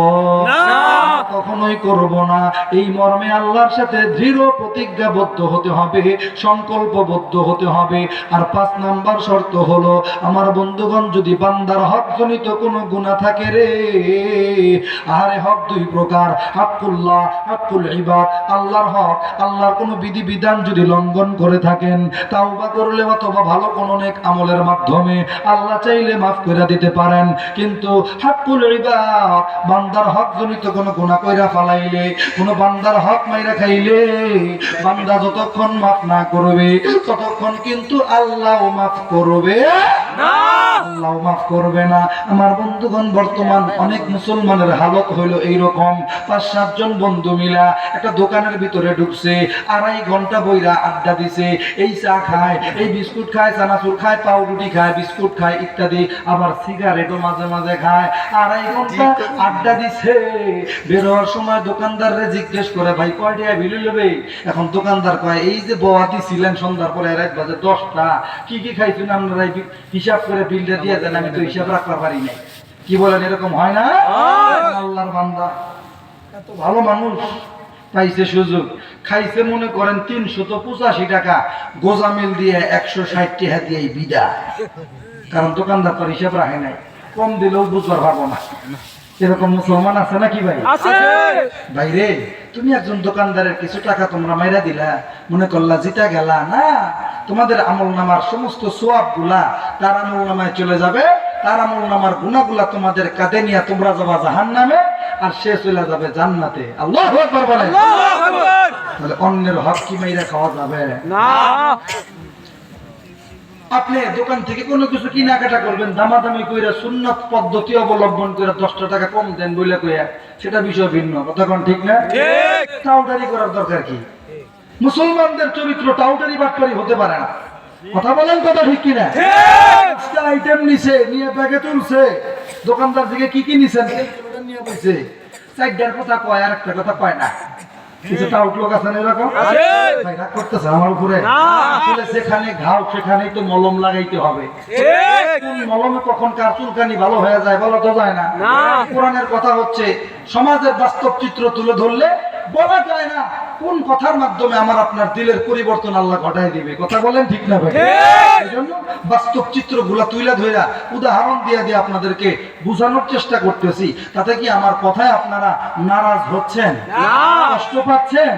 না, কখনোই করব না। এই মর্মে আল্লাহর সাথে দৃঢ় প্রতিজ্ঞাবদ্ধ হতে হবে, সংকল্পবদ্ধ হতে হবে। আর 5 নাম্বার শর্ত হলো, আমার বন্ধুগণ, যদি বান্দার হক জনিত কোনো গুনাহ থাকে রে, আরে হক 2 প্রকার, হাক্কুল্লাহ, হাক্কুল ইবাদ, আল্লাহর হক, আল্লাহর কোনো বিধি বিধান যদি লঙ্ঘন করে থাকেন, তাওবা করলে অথবা ভালো কোনো নেক আমলের মাধ্যমে আল্লাহ চাইলে মাফ করে দিতে পারেন। কিন্তু হাক্কুল ইবাদ, বান্দার হক জনিত কোনো গুনাহ কইরা ফালাইলে, কোনো বান্দার হক মাইরা খাইলে, বান্দা যতক্ষণ মাফ না করবে ততক্ষণ কিন্তু আল্লাহ মাফ করবে না, আল্লাহ মাফ করবে না। আমার বন্ধুগণ, বর্তমান অনেক মুসলমানের হালত হইল এইরকম, 5-7 জন বন্ধু মিলা একটা দোকানের ভিতরে ঢুকছে, 2.5 ঘন্টা বইরা আড্ডা দিছে, এই চা খায়, এই বিস্কুট খায়, চানাচুর খায়, পাউরুটি খায়, বিস্কুট খায় ইত্যাদি, আবার সিগারেটও মাঝে মাঝে খায়। 2.5 ঘন্টা আড্ডা দিছে, বের হওয়ার সময় দোকানদাররে জিজ্ঞেস করে, ভাই কয় টাকা বিল লবে? এখন দোকানদার কয়, এই যে বয়া দিছিলেন সন্ধ্যার পরে 1 বাজে 10টা, কি কি খাইছেন আপনারা হিসাব করে বিলটা দিয়ে দেন, আমি তো হিসাব রাখতে পারি না। কি বলেন, এরকম হয় না? আল্লাহর বান্দা এত ভালো মানুষ পাইছে সুযোগ, খাইছে মনে করেন 385 টাকা, গোজামিল দিয়ে 160 টাকা দিয়ে বিদায়। কারণ দোকানদার তো হিসাব রাখে নাই, কম দিলেও বুঝবার পারবো না। এরকম মুসলমান আছে নাকি ভাই? ভাই রে, তুমি একজন দোকানদারের কিছু টাকা তোমরা মাইরা দিলা, মনে করলা জিতা গেলা না, তোমাদের আমল নামার সমস্ত সোয়াব গুলা তার আমল নামায় চলে যাবে, তার আমল নামার গুনাহগুলা তোমাদের কাঁধে নিয়ে তোমরা যাবা জাহান্নামে, আর সে চলে যাবে জান্নাতে। আল্লাহু আকবার বলেন। তাহলে অন্যের হক কি মাইরা খাওয়া যাবে না? আপনি দোকান থেকে কোনো কিছু কেনাকাটা করবেন, দামাদামি কইরা সুন্নাত পদ্ধতি অবলম্বন করে 10 টাকা কম দেন বইলা কইয়া, সেটা বিষয় ভিন্ন। কথা কোন ঠিক না? ঠিক। টাউটারি করার দরকার কি? মুসলমানদের চরিত্র টাউটারি বাটপারি হতে পারে না। কথা বলেন, কথা ঠিক কি না? ঠিক। 5টা আইটেম নিছে, নিয়ে ব্যাগে তুলছে, দোকানদার থেকে কি কি নিছেন সেটা নিয়ে বলছে, 4টার কথা কয় আর একটা কথা কয় না। কিছু টাউট লোক আছে না এরকম? ভাই রাগ করতেছে আমার উপরে? আসলে যেখানে ঘাও সেখানেই তো মলম লাগাইতে হবে। কোন মলমে কখন কার চুলকানি ভালো হয়ে যায় বলা তো যায় না। কোরআনের কথা হচ্ছে, সমাজের বাস্তব চিত্র তুলে ধরলে বলা যায় না কোন কথার মাধ্যমে আমার আপনার দিলের পরিবর্তন আল্লাহ ঘটায় দিবে। কথা বলেন ঠিক না ভাই? এইজন্য বাস্তব চিত্রগুলা তুইলা ধইরা উদাহরণ দিয়ে দিয়ে আপনাদেরকে বোঝানোর চেষ্টা করতেছি। তাতে কি আমার কথায় আপনারা নারাজ হচ্ছেন? কষ্ট পাচ্ছেন?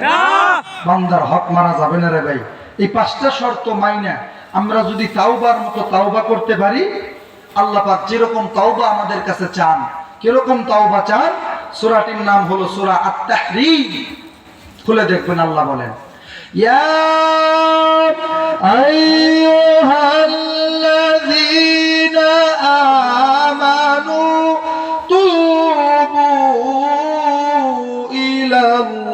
বান্দার হক মারা যাবে না রে ভাই। এই 5টা শর্ত মাইনা আমরা যদি তাওবার মতো তাওবা করতে পারি, আল্লাহ পাক যেরকম তাওবা আমাদের কাছে চান, কিরকম তাওবা চান, সূরাটির নাম হলো সূরা আত-তাহরীম। খুলে দেখবেন, আল্লাহ বলেন, ইয়া আইয়ুহাল্লাযীনা আমানু তুবু ইলাল্লাহ,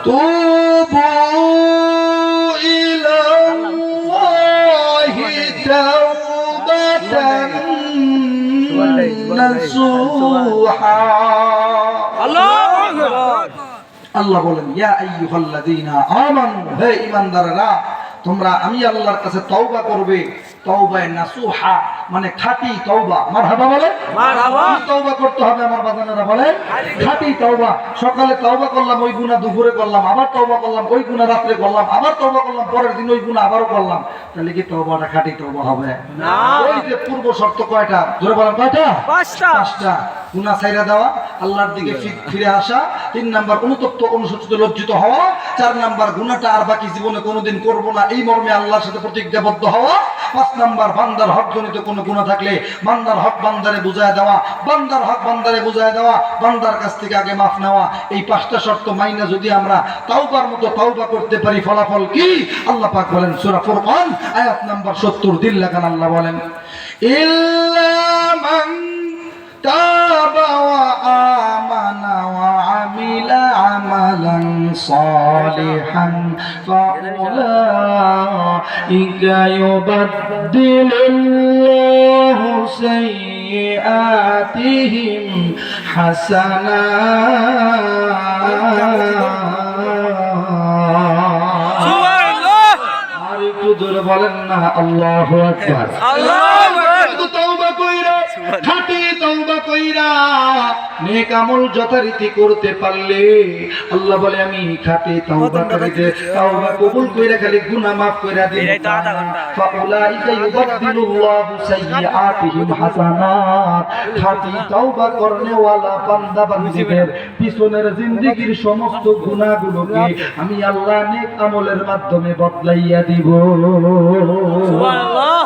তুবু ইলাল্লাহি তাওবাতান নাসুহা। আল্লাহ বলেন, ইয়া আইয়ুহাল্লাযীনা আমানু, হে ঈমানদাররা, তোমরা আমি আল্লাহর কাছে তওবা করবে। তওবায়ে নাসুহা মানে খাঁটি তওবা। মারহাবা বলে, মারহাবা। তওবা করতে হবে আমার বাজানেরা, বলেন খাঁটি তওবা। সকালে তওবা করলাম, ওই গুনাহ দুপুরে করলাম, আবার তওবা করলাম, ওই গুনাহ রাতে করলাম, আবার তওবা করলাম, পরের দিন ওই গুনাহ আবারও করলাম, তাহলে কি তওবাটা খাঁটি তওবা হবে না? ওই যে পূর্ব শর্ত কয়টা? জোরে বলেন, কয়টা? 5টা। গুনাহ ছাইরা দেওয়া, আল্লাহর দিকে ফিরে আসা, 3 নাম্বার অনুতপ্ত অনুশোচিত লজ্জিত হওয়া, 4 নাম্বার গুনাহটা আর বাকি জীবনে কোনোদিন করব না এই মর্মে আল্লাহর সাথে প্রতিজ্ঞাবদ্ধ হওয়া, 5 নাম্বার বান্দার হকজনিত কোনো গুনাহ থাকলে বান্দার হক বান্দারে বুঝায় দেওয়া, বান্দার হক বান্দারে বুঝায় দেওয়া, বান্দার কাছ থেকে আগে মাফ নেওয়া। এই 5টা শর্ত মাইনা যদি আমরা তাওবার মতো তাওবা করতে পারি, ফলাফল কি? আল্লাহ পাক বলেন সূরা ফুরকান আয়াত নাম্বার 70, দিল লাগান, আল্লাহ বলেন ইল্লা মান তাবা ওয়া আমানা ওয়া আমিলা আমালান সালিহান ফাউলাইকা ইউবাদদিলুল্লাহু সাইয়্যাতিহিম হাসানাত। আর একটু জোরে বলেন না আল্লাহু আকবার। আল্লাহু আকবার। তওবা কইরা, খাঁটি তওবা কইরা নেক আমল যথারীতি করতে পারলে আল্লাহ বলে আমি খাঁটি তওবা করে যে তওবা কবুল কইরা খালি গুনাহ maaf কইরা দিই। ফাউলাইকা ইউবাদদিলুল্লাহু সাইয়্যাতিহিম হাসানাত। খাঁটি তওবা করনেওয়ালা বান্দা বান্দীদের পিছনের জিন্দেগীর সমস্ত গুনাহগুলোকে আমি আল্লাহ নেক আমলের মাধ্যমে বদলাইয়া দিব। সুবহানাল্লাহ।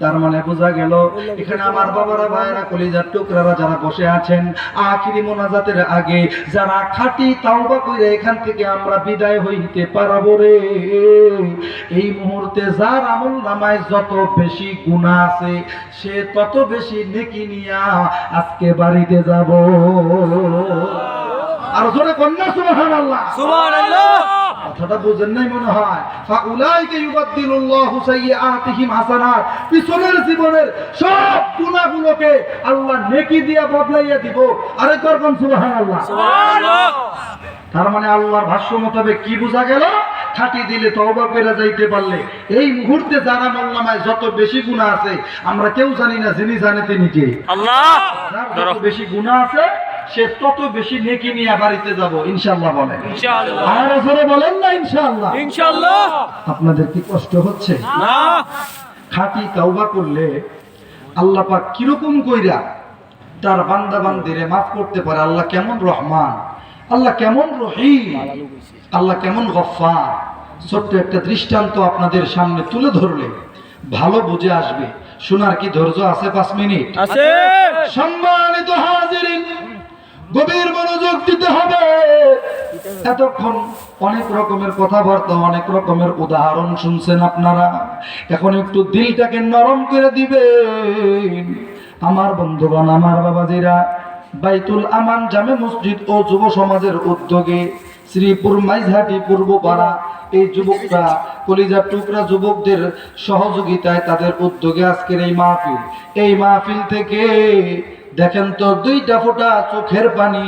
তার মানে বোঝা গেল এখানে আমার বাবারা, ভাইরা, কলিজার টুকরারা যারা বসে আছেন, আখিরি মোনাজাতের আগে যারা খাঁটি তাওবা করে এখান থেকে আমরা বিদায় হইতে পারবো রে, এই মুহূর্তে যার আমল নামায় যত বেশি গুনাহ আছে সে তত বেশি নেকি নিয়া আজকে বাড়িতে যাব। আর জোরে কন্যা সুবহানাল্লাহ, সুবহানাল্লাহ। কথাটা বুঝেন নাই মনে হয়। ফাউলাইকা ইউবাদদিলুল্লাহু সাইয়্যাতিহিম হাসানাত। পিছনের জীবনের সব গুনাহগুলোকে আল্লাহ নেকি দিয়া বদলাইয়া দিব। আরেকবার কোন সুবহানাল্লাহ, সুবহানাল্লাহ। তার মানে আল্লাহর ভাষ্য মোতাবেক কি বোঝা গেল? খাঁটি দিলে তওবা করে যাইতে পারলে এই মুহূর্তে যার আমলনামায় যত বেশি গুনাহ আছে আমরা কেউ জানি না, যিনি জানে তিনি কে? আল্লাহ। যার যত বেশি গুনাহ আছে সে তত বেশি নেকি নিয়ে বাড়িতে যাব ইনশাআল্লাহ। বলেন ইনশাআল্লাহ। আর জোরে বলেন না ইনশাআল্লাহ। ইনশাআল্লাহ। আপনাদের কি কষ্ট হচ্ছে? না। খাঁটি তওবা করলে আল্লাহ পাক কিরকম কইরা তার বান্দা বান্দিরে maaf করতে পারে। আল্লাহ কেমন রহমান, আল্লাহ কেমন রহিম, আল্লাহ কেমন গফফার। ছোট্ট একটা দৃষ্টান্ত আপনাদের সামনে তুলে ধরলে ভালো বুঝে আসবে। শোনার কি ধৈর্য আছে? 5 মিনিট আছে? সম্মানিত হাজিরিন, গভীর মনোযোগ দিতে হবে। এতক্ষণ অনেক রকমের কথাবার্তা, অনেক রকমের উদাহরণ শুনছেন আপনারা। এখন একটু দিলটাকে নরম করে দিবেন। আমার বন্ধুগণ, আমার বাবাজিরা, বাইতুল আমান জামে মসজিদ ও যুব সমাজের উদ্যোগে শ্রীপুর মাইজহাটি পূর্বপাড়া এই যুবকরা, কলিজার টুকরা যুবকদের সহযোগিতায়, তাদের উদ্যোগে আজকের এই মাহফিল। এই মাহফিল থেকে দেখেন তো 2টা ফোঁটা চোখের পানি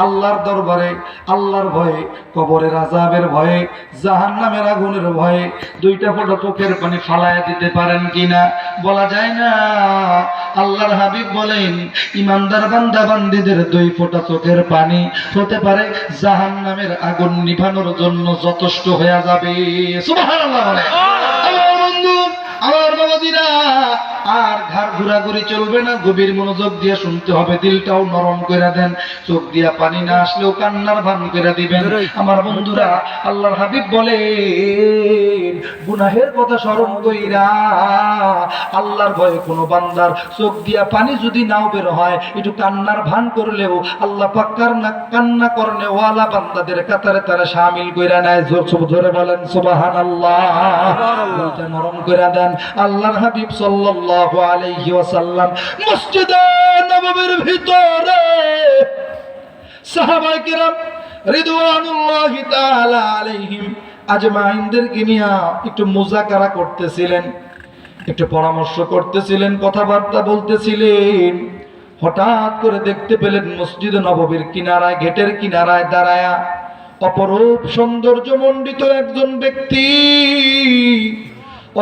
আল্লাহর দরবারে, আল্লাহর ভয়ে, কবরের আযাবের ভয়ে, জাহান্নামের আগুনের ভয়ে 2টা ফোঁটা চোখের পানি ফালায়া দিতে পারেন কিনা? বলা যায় না। আল্লাহর হাবিব বলেন ইমানদার বান্দা বান্দীদের 2 ফোঁটা চোখের পানি হতে পারে জাহান্নামের আগুন নিভানোর জন্য যথেষ্ট হয়ে যাবে। সুবহানাল্লাহ। বলে আমার বন্ধু, আমার বাবাজিরা, আর ঘাড় ঘোরাঘুরি চলবে না। গভীর মনোযোগ দিয়ে শুনতে হবে। দিলটাও নরম করে দেন। চোখ দিয়া পানি না আসলেও কান্নার ভান করে দিবেন। আমার বন্ধুরা, আল্লাহর হাবিব বলে গুনাহের কথা স্মরণ কইরা আল্লাহর ভয়ে কোনো বান্দার চোখ দিয়া পানি যদি নাও বের হয়, একটু কান্নার ভান করলেও আল্লাহ পাক কান্না করনে ওয়ালা বান্দাদের কাতারে তারা শামিল কইরা নেয়। জোরে বলেন সুবহানাল্লাহ। দিলটা নরম করে দেন। আল্লাহর হাবিব সাল্লাল্লাহু আলাইহি ওয়াসাল্লাম মসজিদে নববীর ভিতরে সাহাবায়ে কেরাম রিদওয়ানুল্লাহি তাআলা আলাইহিম আজমাইনদেরকে নিয়ে একটু মুযাকারা করতেছিলেন, একটু পরামর্শ করতেছিলেন, কথাবার্তা বলতেছিলেন। হঠাৎ করে দেখতে পেলেন মসজিদে নববীর কিনারায়, গেটের কিনারায় দাঁড়ায়া অপরূপ সৌন্দর্যমণ্ডিত একজন ব্যক্তি,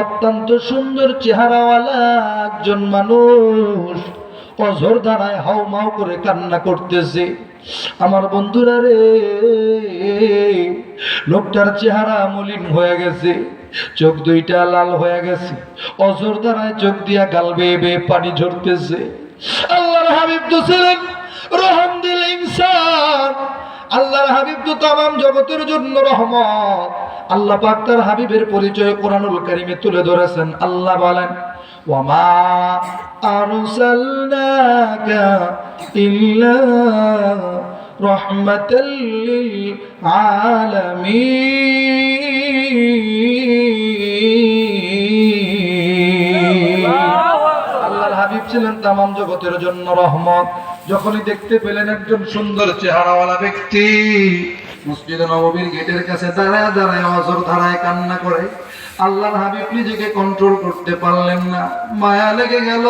অত্যন্ত সুন্দর চেহারাওয়ালা একজন মানুষ অঝর দাঁড়ায় হাউমাউ করে কান্না করতেছে। আমার বন্ধুরা রে, লোকটার চেহারা মলিন হয়ে গেছে, চোখ 2টা লাল হয়ে গেছে, অঝর দাঁড়ায় চোখ দিয়া গাল বেয়ে বেয়ে পানি ঝরতেছে। আল্লাহর হাবিব তো ছিলেন রহম দিল ইনসান। আল্লাহর হাবিব তো তামাম জগতের জন্য রহমত। আল্লাহ পাক তার হাবিবের পরিচয় কোরআনুল কারীমে তুলে ধরেছেন। আল্লাহ বলেন, ওয়ামা আরসালনাকা ইল্লা রাহমাতাল লিল আলামিন। আল্লাহর হাবিব ছিলেন তামাম জগতের জন্য রহমত। যখনই দেখতে পেলেন একজন সুন্দর চেহারাওয়ালা ব্যক্তি মসজিদে নববীর গেটের কাছে দাঁড়ায় দাঁড়ায় অজর ধারায় কান্না করে, আল্লাহর হাবিব নিজেকে কন্ট্রোল করতে পারলেন না, মায়া লেগে গেল।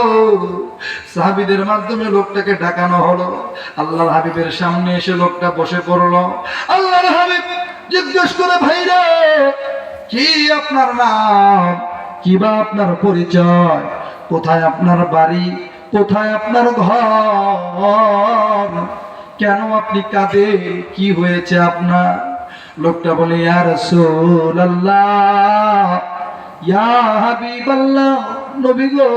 সাহাবীদের মাধ্যমে লোকটাকে ডাকানো হলো। আল্লাহর হাবিবের সামনে এসে লোকটা বসে পড়লো। আল্লাহর হাবিব জিজ্ঞেস করে, ভাইরা কি আপনার নাম, কি বা আপনার পরিচয়, কোথায় আপনার বাড়ি, কোথায় আপনার ঘর, কেন আপনি কাঁদেন, কি হয়েছে আপনার? লোকটা বলে, ইয়া রাসূলুল্লাহ, ইয়া হাবিবাল্লাহ, নবী গো,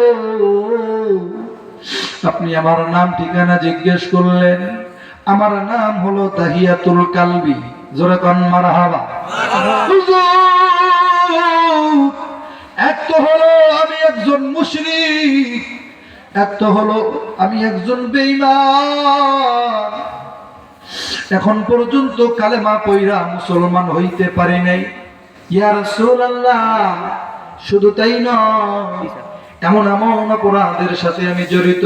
আপনি আমার নাম ঠিকানা জিজ্ঞেস করলেন। আমার নাম হলো তাহিয়াতুল কালবি। জোরে কোন মারহাবা। এক তো হলো আমি একজন মুশরিক, এক তো হলো আমি একজন বেঈমান, এখন পর্যন্ত কালেমা পয়রা মুসলমান হইতে পারি নাই। ইয়া রাসূলুল্লাহ, শুধু তাই নয়, এমন এমন অপরাধের সাথে আমি জড়িত,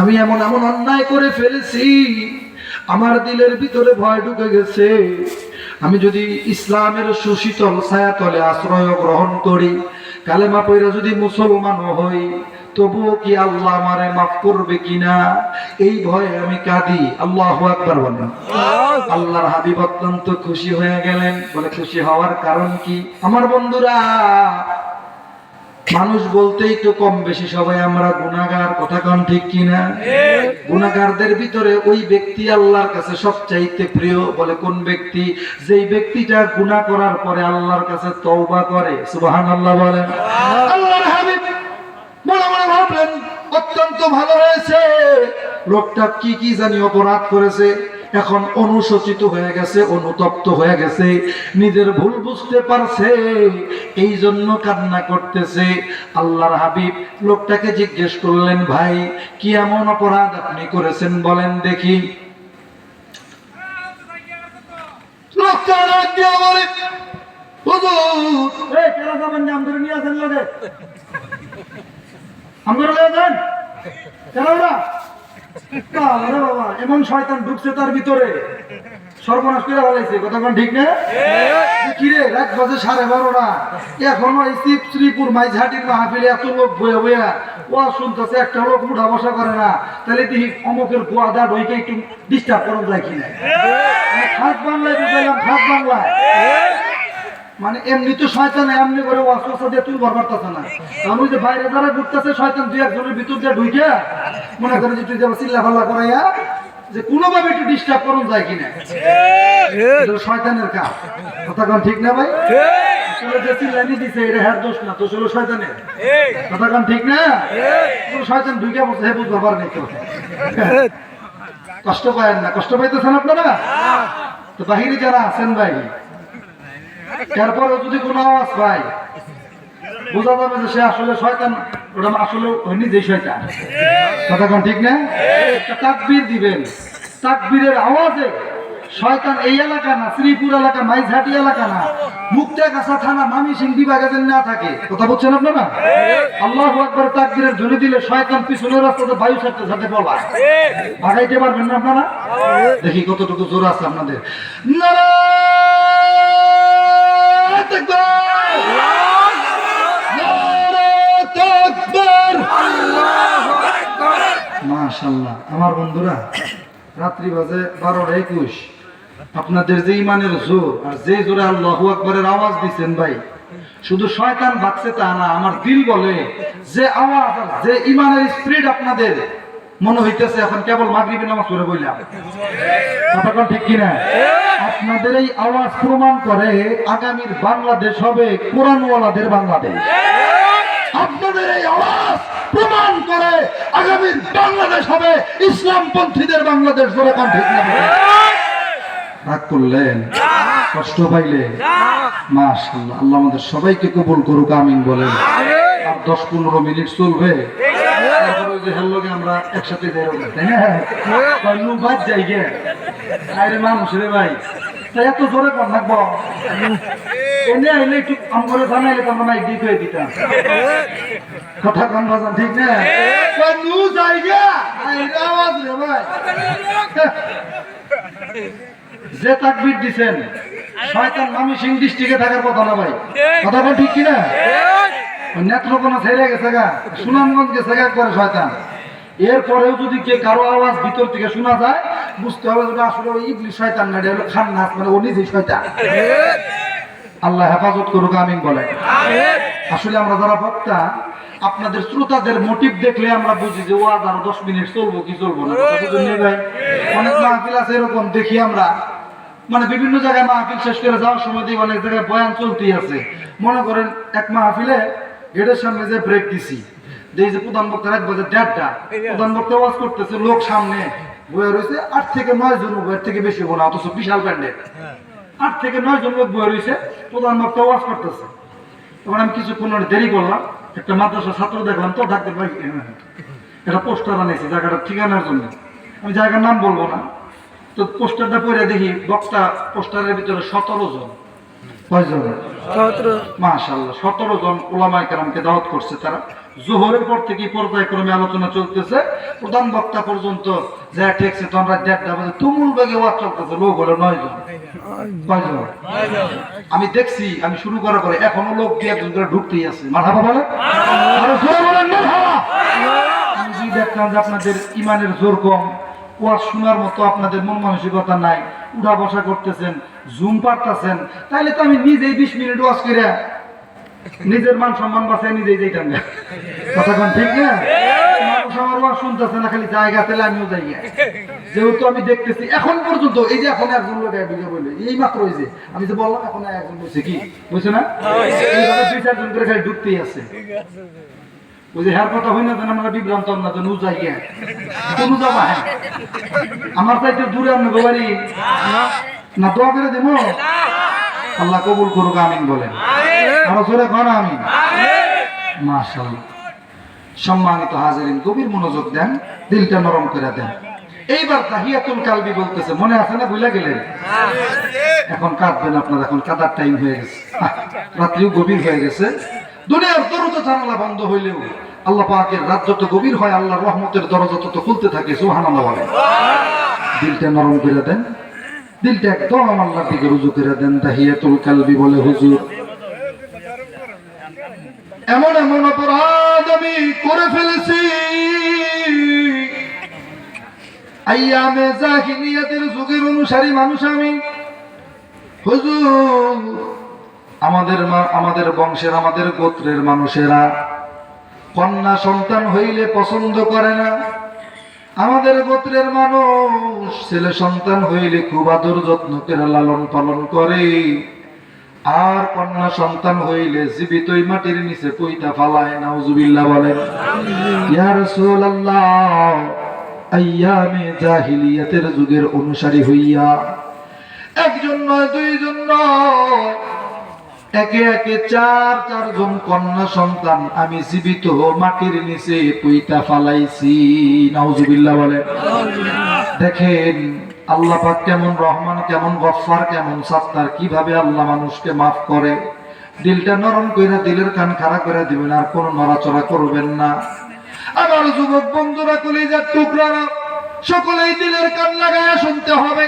আমি এমন এমন অন্যায় করে ফেলেছি, আমার দিলের ভিতরে ভয় ঢুকে গেছে। আমি যদি ইসলামের সুশীতল ছায়াতলে আশ্রয় গ্রহণ করি, কালেমা পয়রা যদি মুসলমান হই, তবুও কি আল্লাহ আমারে মাফ করবে কিনা, এই ভয়ে আমি কাঁদি। আল্লাহু আকবার বলেন। আল্লাহর হাবিব অত্যন্ত খুশি হয়ে গেলেন। বলে, খুশি হওয়ার কারণ কি? আমার বন্ধুরা, মানুষ বলতেই তো কম বেশি সবাই আমরা গুনাহগার, কথা কোন ঠিক কিনা? গুনাহগারদের ভিতরে ওই ব্যক্তি আল্লাহর কাছে সবচাইতে প্রিয়। বলে কোন ব্যক্তি? যেই ব্যক্তিটা গুনাহ করার পরে আল্লাহর কাছে তওবা করে। সুবহানাল্লাহ বলেন। আল্লাহর হাবিব মনে মনে ভাবলেন, অত্যন্ত ভালো হয়েছে, লোকটা কি কি জানি অপরাধ করেছে, এখন অনুশোচিত হয়ে গেছে, অনুতপ্ত হয়ে গেছে, নিজের ভুল বুঝতে পারছে, এই জন্য কান্না করতেছে। আল্লাহর হাবিব লোকটাকে জিজ্ঞেস করলেন, ভাই কি এমন অপরাধ আপনি করেছেন বলেন দেখি। লোকটা ডাক দিয়ে বলে, হুজুর, এই কেন যাবেন না, আমাদের নিয়ে আসেন লাগে, আমাদের নিয়ে যান কেন ওরা? আরে বাবা, এমন শয়তান ঢুকছে তার ভিতরে, সর্বনাশ করে ফেলাইছে, কথা কোন ঠিক না? কিরে, রাত বাজে 12:30, এখনো এই শ্রীপুর মাইঝাটির মাহফিলে এত লোক বয়ে বয়ে ওয়াজ শুনতেছে, একটা লোক উঠা বসা করে না, তাহলে দেখি অমুকের গোয়াদা ঢইকে একটু ডিস্টার্ব করুন যায় কিনা। খাস বাংলায় বুঝলাম, খাস বাংলায় মানে এমনি তো শয়তান এমনি করে ওয়াসওয়াসা দিয়ে তুই বরবার করতেছ না, আমি যে বাইরে যারা ঘুরতেছে শয়তান দুই একজনের ভিতর দিয়ে ঢুকে মনে করে যে তুই যাবো চিল্লা ফাল্লা করাইয়া যে কোনোভাবে একটু ডিস্টার্ব করুন যায় কিনা, শয়তানের কাজ, কথা কোন ঠিক না ভাই? আসলে যে চিল্লানি দিছে এটা হ্যার দোষ না, দোষ হলো শয়তানের, কথা কোন ঠিক না? শয়তান ঢুকে বসে হে বুঝতে পারেন একটু, কষ্ট পায়েন না, কষ্ট পাইতেছেন আপনারা তো? বাহিরে যারা আছেন ভাই, তারপরে যদি কোনো আওয়াজ পাই বোঝা যাবে যে সে আসলে শয়তান, ওটা আসলে নিজেই শয়তান, কথা কোন ঠিক না? তাকবীর দিবেন, তাকবীরের আওয়াজে শয়তান এই এলাকা না, শ্রীপুর এলাকা, মাইঝাটি এলাকা না, মুক্তাগাছা থানা, মামিসিং বিভাগে যেন না থাকে, কথা বলছেন আপনারা? আল্লাহু আকবার তাকবীরের ধ্বনি দিলে শয়তান পিছনের রাস্তাতে বায়ু ছাড়তে ছাড়তে পলায়, ভাগাইতে পারবেন না আপনারা? দেখি কতটুকু জোর আছে আপনাদের। মাশাআল্লাহ। আমার বন্ধুরা, রাত্রি বাজে 12:21, আপনাদের যে ইমানের জোর আর যে জোরে আল্লাহু আকবারের আওয়াজ দিচ্ছেন ভাই, শুধু শয়তান বাঁচছে তা না, আমার দিল বলে যে আওয়াজ আর যে ইমানের স্পিরিট আপনাদের মনে হইতেছে এখন কেবল মাগরিবের নামাজ পড়ে বললাম, কথা কোন ঠিক কিনা? আপনাদের এই আওয়াজ প্রমাণ করে আগামীর বাংলাদেশ হবে কোরআনওয়ালাদের বাংলাদেশ। আপনাদের এই আওয়াজ প্রমাণ করে আগামীর বাংলাদেশ হবে ইসলামপন্থীদের বাংলাদেশ। রাগ করলেন, কষ্ট পাইলেন? মাশাআল্লাহ, আল্লাহ আমাদের সবাইকে কবুল করুক, আমিন বলেন। আর 10-15 মিনিট চলবে, তারপরে ওই যে হেললোকে আমরা একসাথে যাই, তাই না? কইলু বাদ যাই গে, আরে মানুষ রে ভাই, তাই এত জোরে কর নাকবো, এনে আইলে একটু আমরে জানাইলে তো আমরা মাইক দিয়ে কয়ে দিতাম। কথা কন বাজান, ঠিক না? কইলু যাই গে, আরে আওয়াজ রে ভাই। যে তাকবীর দিছেন, শয়তান মামিসিং ডিস্ট্রিক্টে থাকার কথা না ভাই, কথা বল ঠিক কিনা? নেত্রকোনা ছেড়ে গেছে গা, সুনামগঞ্জ গেছে গা করে শয়তান। এরপরেও যদি কে কারো আওয়াজ ভিতর থেকে শোনা যায়, বুঝতে হবে যে আসলে ওই ইবলিস শয়তান না, এটা হলো খান্নাস, মানে ও নিজেই শয়তান। আল্লাহ হেফাজত করুক, আমিন বলেন। আসলে আমরা যারা বক্তা, আপনাদের শ্রোতাদের মোটিভ দেখলে আমরা বুঝি যে ওয়াজ আরো 10 মিনিট চলবো কি চলবো না। ভাই, অনেক মাহফিল আছে এরকম, দেখি আমরা মানে বিভিন্ন জায়গায় মাহফিল শেষ করে যাওয়ার সময় দিয়ে অনেক জায়গায় বয়ান চলতেই আছে। মনে করেন এক মাহফিলে গেটের সামনে যে ব্রেক দিছি, এই যে প্রধান বক্তা 1:30, প্রধান বক্তা ওয়াজ করতেছে, লোক সামনে বয়ে রয়েছে 8 থেকে 9 জন, এর থেকে বেশি হবো না, অথচ বিশাল প্যান্ডেল, 8 থেকে 9 জন লোক বয়ে রয়েছে, প্রধান বক্তা ওয়াজ করতেছে। তখন আমি কিছুক্ষণ দেরি করলাম, একটা মাদ্রাসার ছাত্র দেখলাম, তো ডাক্তার ভাই একটা পোস্টার আনিয়েছি জায়গাটার ঠিকানার জন্য, আমি জায়গার নাম বলবো না। তো পোস্টারটা পড়ে দেখি বক্তা পোস্টারের ভিতরে 17 জন। কয়জন? মাশাআল্লাহ, 17 জন উলামায়ে কেরামকে দাওয়াত করছে তারা। জোহরের পর থেকে পর্যায়ক্রমে আলোচনা চলতেছে, প্রধান বক্তা পর্যন্ত যা ঠেকছে, তো আমরা 1:30 বাজে তুমুল বেগে ওয়াজ চলতেছে, লোক হলো 9 জন। কয়জন? আমি দেখছি, আমি শুরু করার পরে এখনো লোক 2-1 করে ঢুকতেই আছে। মারহাবা বলেন, আরো জোরে বলেন মারহাবা। আমি যদি দেখলাম যে আপনাদের ইমানের জোর কম, ওয়াজ শোনার মতো আপনাদের মন মানসিকতা নাই, উঠা বসা করতেছেন, জুম পারতেছেন, তাহলে তো আমি নিজেই 20 মিনিট ওয়াজ করে নিজের মান সম্মান বাঁচায় নিজেই যাইতাম না। কথা কোন ঠিক না? মানুষ আমার ওয়াজ শুনতেছে না, খালি জায়গা পেলে আমিও যাই। যেহেতু আমি দেখতেছি এখন পর্যন্ত, এই যে এখন একজন লোক ভিডিও বলে, এই মাত্র ওই যে আমি যে বললাম এখন একজন বলছে, কি বুঝছে না? এইভাবে 2-4 জন করে খালি ঢুকতেই আছে। ওই যে হ্যার কথা হয় না, যেন আমরা বিভ্রান্ত না, যেন উজাই গে কোন যাবা। হ্যাঁ, আমার চাইতে দূরে আপনি গোবারি না, দোয়া করে দেবো। আল্লাহ কবুল করুক, আমিন বলেন। আরো জোরে কর আমিন। মাশাআল্লাহ। সম্মানিত হাজিরিন, গভীর মনোযোগ দেন, দিলটা নরম করে দেন। এইবার তাহিয়াতুল কালবি বলতেছে, মনে আছে না? ভুলে গেলেন? এখন কাঁদবেন আপনারা, এখন কাঁদার টাইম হয়ে গেছে, রাত্রিও গভীর হয়ে গেছে। দুনিয়ার দরজা জানালা বন্ধ হইলেও আল্লাহ পাকের রাত যত গভীর হয়, আল্লাহর রহমতের দরজা তত খুলতে থাকে। সুবহানাল্লাহ বলেন। দিলটা নরম করে দেন, দিলটা একদম আল্লাহর দিকে রুজু করে দেন। তাহিয়াতুল কালবি বলে, হুজুর এমন এমন অপরাধ আমি করে ফেলেছি, আইয়ামে জাহিলিয়াতের যুগের অনুসারী মানুষ আমি। হুজুর আমাদের বংশের, আমাদের গোত্রের মানুষেরা কন্যা সন্তান হইলে পছন্দ করে না। আমাদের গোত্রের মানুষ ছেলে সন্তান হইলে খুব আদর যত্ন করে লালন পালন করে, আর কন্যা সন্তান হইলে জীবিতই মাটির নিচে পইতা ফালায়। নাউজুবিল্লাহ বলেন। ইয়া রাসূলুল্লাহ, আইয়ামে জাহিলিয়াতের যুগের অনুসারী হইয়া একজন নয়, 2 জন নয়, একে একে 4 জন কন্যা সন্তান আমি জীবিত মাটির নিচে পইতা ফালাইছি। নাউজুবিল্লাহ বলেন। দেখেন আল্লাহ পাক কেমন রহমান, কেমন গফফার, কেমন সাত্তার, কিভাবে আল্লাহ মানুষকে মাফ করে। দিলটা নরম কইরা, দিলের কান খাড়া করে দিবেন, আর কোনো নড়াচড়া করবেন না। আমার যুবক বন্ধুরা, কলিজার টুকরারা, সকলেই দিলের কান লাগায়া শুনতে হবে।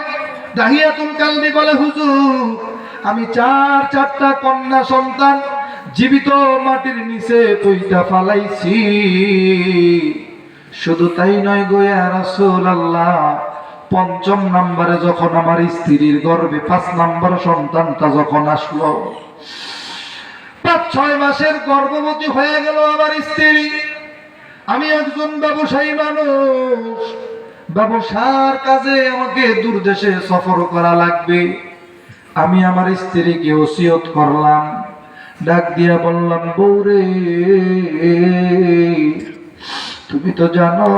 তাহিয়াতুল কালবি বলে, হুজুর আমি 4টা কন্যা সন্তান জীবিত মাটির নিচে পইতা ফালাইছি। শুধু তাই নয় গো ইয়া রাসূলুল্লাহ, 5ম নম্বরে যখন আমার স্ত্রীর গর্ভে 5 নম্বর সন্তানটা যখন আসলো, 5-6 মাসের গর্ভবতী হয়ে গেল আমার স্ত্রী। আমি একজন ব্যবসায়ী মানুষ, ব্যবসার কাজে আমাকে দূর দেশে সফর করা লাগবে। আমি আমার স্ত্রীকে ওসিয়ত করলাম, ডাক দিয়া বললাম, বউরে তুমি তো জানো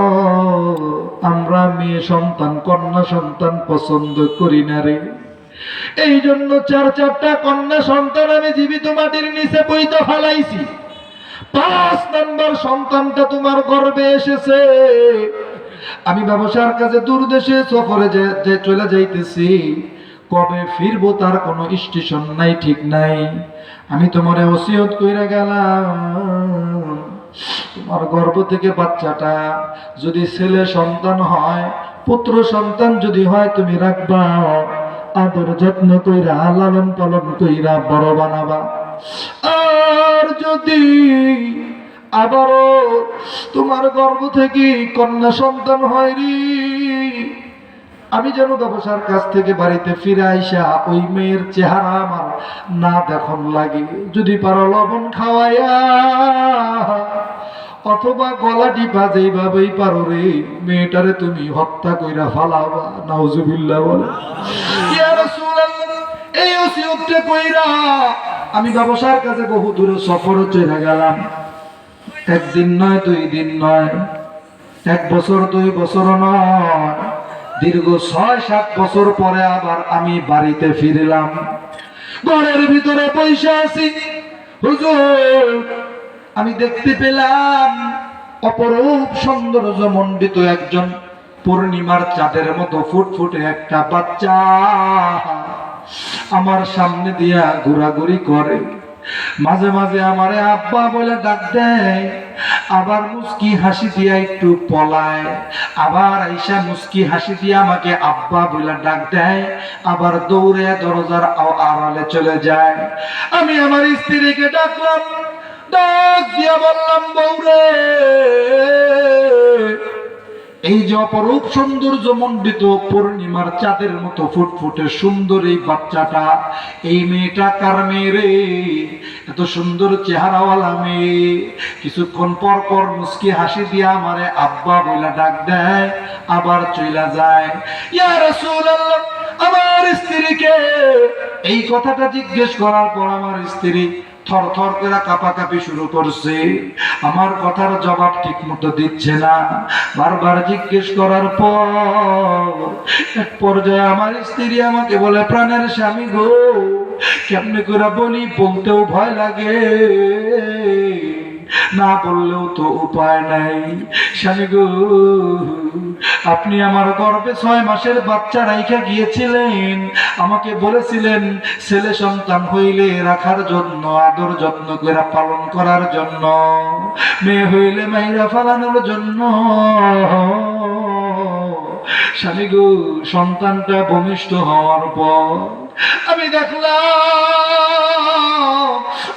আমরা মেয়ে সন্তান, কন্যা সন্তান পছন্দ করি না রে। এই জন্য 4টা কন্যা সন্তান আমি জীবিত মাটির নিচে পইতে ফেলাইছি। 5 নম্বর সন্তানটা তোমার গর্ভে এসেছে। আমি ব্যবসার কাজে দূর দেশে সফরে যে চলে যাইতেছি, কবে ফিরবো তার কোনো স্টেশন নাই, ঠিক নাই। আমি তোমারে ওসিয়ত কইরা গেলাম, তোমার গর্ভ থেকে বাচ্চাটা যদি ছেলে সন্তান হয়, পুত্র সন্তান যদি হয়, তুমি রাখবা, আদর যত্ন কইরা লালন পালন কইরা বড় বানাবা। আর যদি আবারও তোমার গর্ভ থেকে কন্যা সন্তান হয় রে, আমি যেন ব্যবসার কাছ থেকে বাড়িতে ফিরে আইসা ওই মেয়ের চেহারা আমার না দেখুন লাগে। যদি পারো লবণ খাওয়াইয়া অথবা গলা টিপা যেইভাবেই পারো রে, মেয়েটারে তুমি হত্যা কইরা ফালাবা। নাউজুবিল্লাহ বলে। ইয়া রাসূলুল্লাহ, এই ওসিয়তটা কইরা আমি ব্যবসার কাজে বহু দূরে সফরে চলে গেলাম। 1 দিন নয়, 2 দিন নয়, 1 বছর 2 বছর নয়, দীর্ঘ 6-7 বছর পরে আবার আমি বাড়িতে ফিরলাম। ঘরের ভিতরে পয়সা আছি, হুজুর আমি দেখতে পেলাম অপরূপ সৌন্দর্য মণ্ডিত একজন পূর্ণিমার চাঁদের মতো ফুটফুটে একটা বাচ্চা আমার সামনে দিয়া ঘোরাঘুরি করে। মাঝে মাঝে আমারে আব্বা বলে ডাক দেয়, আবার মুস্কি হাসি দিয়া একটু পলায়, আবার আইসা মুস্কি হাসি দিয়া আমাকে আব্বা বলে ডাক দেয়, আবার দৌড়ে দরজার আড়ালে চলে যায়। আমি আমার স্ত্রীকে ডাকলাম, ডাক দিয়া বললাম, বউরে, এই যে অপরূপ সৌন্দর্য মণ্ডিত পূর্ণিমার চাঁদের মতো ফুটফুটে সুন্দর এই বাচ্চাটা, এই মেয়েটা কার মেয়ে রে? এত সুন্দর চেহারাওয়ালা মেয়ে। কিছুক্ষণ পর পর মুস্কি হাসি দিয়া আমারে আব্বা বইলা ডাক দেয়, আবার চইলা যায়। ইয়া রাসূলুল্লাহ, আমার স্ত্রীকে এই কথাটা জিজ্ঞেস করার পর আমার স্ত্রী থর থর করে কাঁপাকাঁপি শুরু করছে। আমার কথার জবাব ঠিক মতো দিচ্ছে না। বারবার জিজ্ঞেস করার পর এক পর্যায়ে আমার স্ত্রী আমাকে বলে, প্রাণের স্বামী গো, কেমনে করে বলি, বলতেও ভয় লাগে, না বললেও তো উপায় নাই। স্বামী গো, আপনি আমার গর্ভে 6 মাসের বাচ্চা রাইখা গিয়েছিলেন, আমাকে বলেছিলেন ছেলে সন্তান হইলে রাখার জন্য, আদর যত্ন করে পালন করার জন্য, মেয়ে হইলে মাইরা ফালানোর জন্য। স্বামী গো, সন্তানটা ভূমিষ্ঠ হওয়ার পর আমি দেখলাম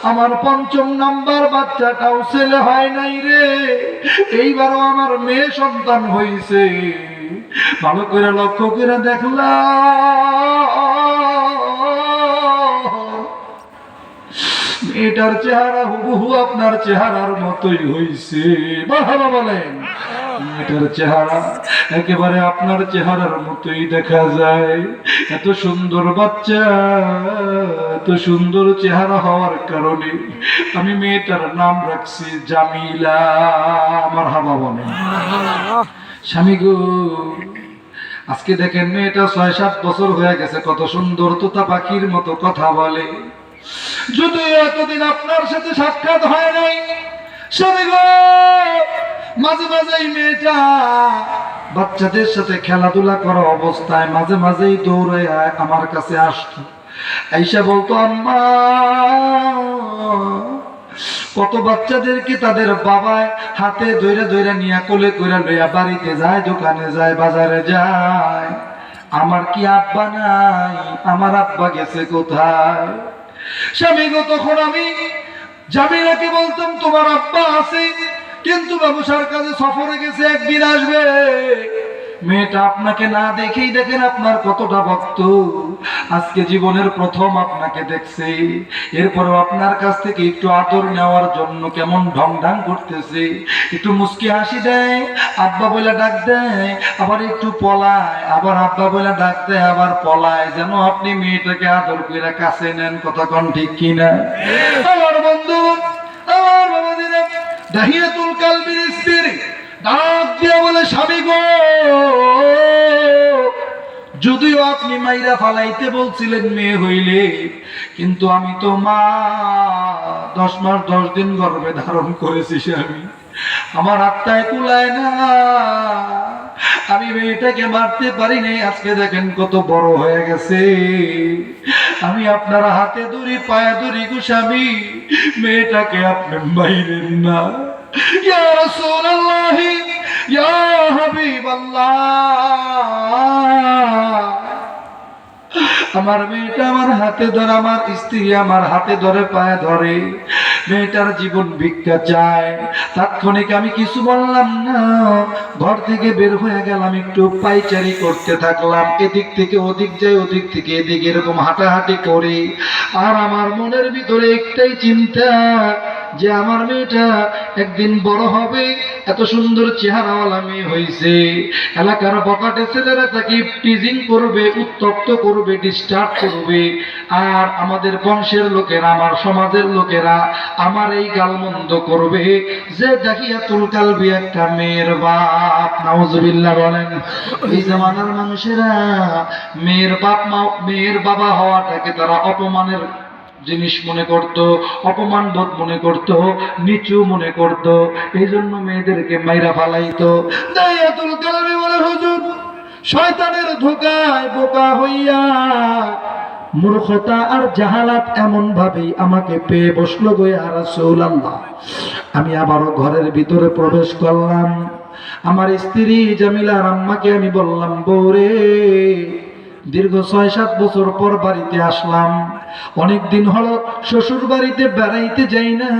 আমার 5ম নাম্বার বাচ্চাটাও ছেলে হয় নাই রে, এইবারও আমার মেয়ে সন্তান হইছে। ভালো করে লক্ষ্য করে দেখলাম মেয়েটার চেহারা হুবহু আপনার চেহারার মতোই হইছে। বাবা বলেন, মেয়েটার চেহারা একেবারে আপনার চেহারার মতোই দেখা যায়। এত সুন্দর বাচ্চা, এত সুন্দর চেহারা হওয়ার কারণে আমি মেয়েটার নাম রাখছি জামিলা। আমার হাবা বলেন। স্বামী গো, আজকে দেখেন মেয়েটা 6-7 বছর হয়ে গেছে, কত সুন্দর তোতা পাখির মতো কথা বলে। যদি এতদিন আপনার সাথে সাক্ষাৎ হয় নাই, স্বামী গো, মাঝে মাঝে এই মেয়েটা বাচ্চাদের সাথে খেলাধুলা করা অবস্থায় মাঝে মাঝেই দৌড়ে আমার কাছে আসতো। আইসা বলতো, আম্মা, কত বাচ্চাদেরকে তাদের বাবায় হাতে ধইরা ধইরা নিয়ে কোলে কইরা লইয়া বাড়িতে যায়, দোকানে যায়, বাজারে যায়, আমার কি আব্বা নাই? আমার আব্বা গেছে কোথায়? স্বামী গো, তখন আমি জামিলাকে বলতাম, তোমার আব্বা আছে, কিন্তু ব্যবসার কাজে সফরে গেছে, একদিন আসবে। মেয়েটা আপনাকে না দেখেই দেখেন আপনার কতটা ভক্ত। আজকে জীবনের প্রথম আপনাকে দেখছে, এরপরও আপনার কাছ থেকে একটু আদর নেওয়ার জন্য কেমন ঢং ঢং করতেছে, একটু মুস্কি হাসি দেয়, আব্বা বলে ডাক দেয়, আবার একটু পলায়, আবার আব্বা বলে ডাক দেয়, আবার পলায়, যেন আপনি মেয়েটাকে আদর করে কাছে নেন। কথা কোন ঠিক কিনা? আমার বন্ধু, আমার বাবা দিনে দাহিয়াতুল কালবির স্ত্রী ডাক দিয়া বলে, স্বামী গো, যদিও আপনি মাইরা ফালাইতে বলছিলেন মেয়ে হইলে, কিন্তু আমি তো মা 10 মাস 10 দিন গর্ভে ধারণ করেছি স্বামী, আমার আত্মায় কুলায় না, আমি মেয়েটাকে মারতে পারি নাই। আজকে দেখেন কত বড় হয়ে গেছে, আমি আপনার হাতে ধরি পায়ে ধরি গো স্বামী, মেয়েটাকে আপনি মাইরেন না। ইয়া রাসূলুল্লাহ, ইয়া হাবিবাল্লাহ, আমার মেয়েটা আমার হাতে ধরে, আমার স্ত্রী আমার হাতে ধরে পায়ে ধরে, মেয়েটার জীবন ভিক্ষা চায়। তাৎক্ষণিক আমি কিছু বললাম না, ঘর থেকে বের হয়ে গেলাম, একটু পাইচারি করতে থাকলাম, এদিক থেকে ওদিক যাই, ওদিক থেকে এদিক, এরকম হাঁটাহাঁটি করি। আর আমার মনের ভিতরে একটাই চিন্তা যে আমার মেয়েটা একদিন বড় হবে, এত সুন্দর চেহারাওয়ালা মেয়ে হয়েছে, এলাকার বকাটে ছেলেরা তাকে টিজিং করবে, উত্তপ্ত করবে, ডিস্টার্ব করবে, আর আমাদের বংশের লোকেরা, আমার সমাজের লোকেরা আমার এই গালমন্দ করবে যে দাহিয়াতুল কালবি একটা মেয়ের বাপ। নাউজুবিল্লাহ বলেন। এই জামানার মানুষেরা মেয়ের বাপ মা, মেয়ের বাবা হওয়াটাকে তারা অপমানের জিনিস মনে করত, অপমান বোধ মনে করত, নিচু মনে করত, এই জন্য মেয়েদেরকে মাইরা ফালাইতো। দাহিয়াতুল কালবি বলে, হুজুর শয়তানের ধোঁকায় বোকা হইয়া মূর্খতা আর জাহালাত এমন ভাবেই আমাকে পেয়ে বসলো গো ইয়া রাসূলুল্লাহ। আমি আবারও ঘরের ভিতরে প্রবেশ করলাম, আমার স্ত্রী জামিলার আম্মাকে আমি বললাম, বউরে দীর্ঘ 6-7 বছর পর বাড়িতে আসলাম, অনেক দিন হলো শ্বশুর বাড়িতে বেড়াইতে যাই না,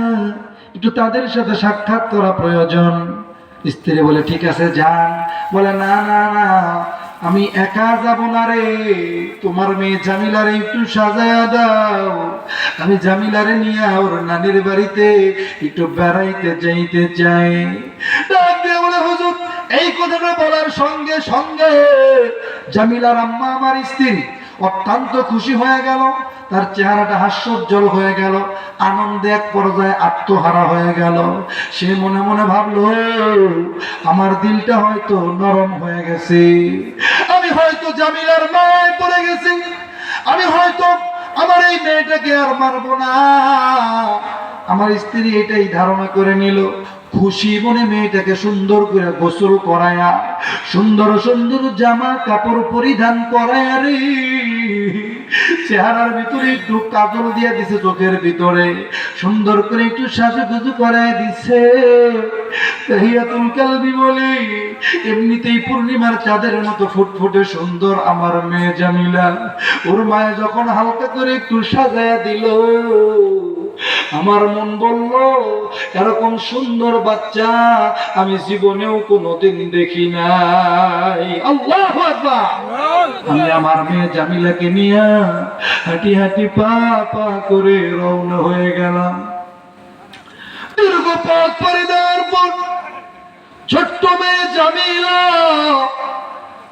একটু তাদের সাথে সাক্ষাৎ করা প্রয়োজন। স্ত্রী বলে, ঠিক আছে যান। বলে, না না না, আমি একা যাব না রে, তোমার মেয়ে জামিলারে একটু সাজায়া দাও, আমি জামিলারে নিয়ে ওর নানির বাড়িতে একটু বেড়াইতে যাইতে চাই। ডাক দিয়ে বলে, হুজুর এই কথাটা বলার সঙ্গে সঙ্গে জামিলার আম্মা আমার স্ত্রী অত্যন্ত খুশি হয়ে গেল, তার চেহারাটা হাস্যোজ্জ্বল হয়ে গেল, আনন্দে এক পর্যায়ে আত্মহারা হয়ে গেল। সে মনে মনে ভাবলো, আমার দিলটা হয়তো নরম হয়ে গেছে, আমি হয়তো জামিলার মায় পড়ে গেছি, আমি হয়তো আমার এই মেয়েটাকে আর মারবো না। আমার স্ত্রী এটাই ধারণা করে নিল। খুশি মনে মেয়েটাকে সুন্দর করে গোসল করায়া, সুন্দর সুন্দর জামা কাপড় পরিধান করায়া রে, চেহারার ভিতরে একটু কাজল দিয়ে দিছে, চোখের ভিতরে সুন্দর করে একটু সাজুগুজু করায় দিছে। তাহিয়াতুল কালবি বলে, এমনিতেই পূর্ণিমার চাঁদের মতো ফুটফুটে সুন্দর আমার মেয়ে জামিলা, ওর মায়ে যখন হালকা করে একটু সাজায়া দিল, আমার মন বলল, এরকম সুন্দর বাচ্চা আমি জীবনেও কোনোদিন দেখি নাই। আল্লাহু আকবার। আমি আমার মেয়ে জামিলাকে নিয়ে হাঁটি হাঁটি পা পা করে রওনা হয়ে গেলাম। দীর্ঘ পথ পাড়ি দেওয়ার পর ছোট্ট মেয়ে জামিলা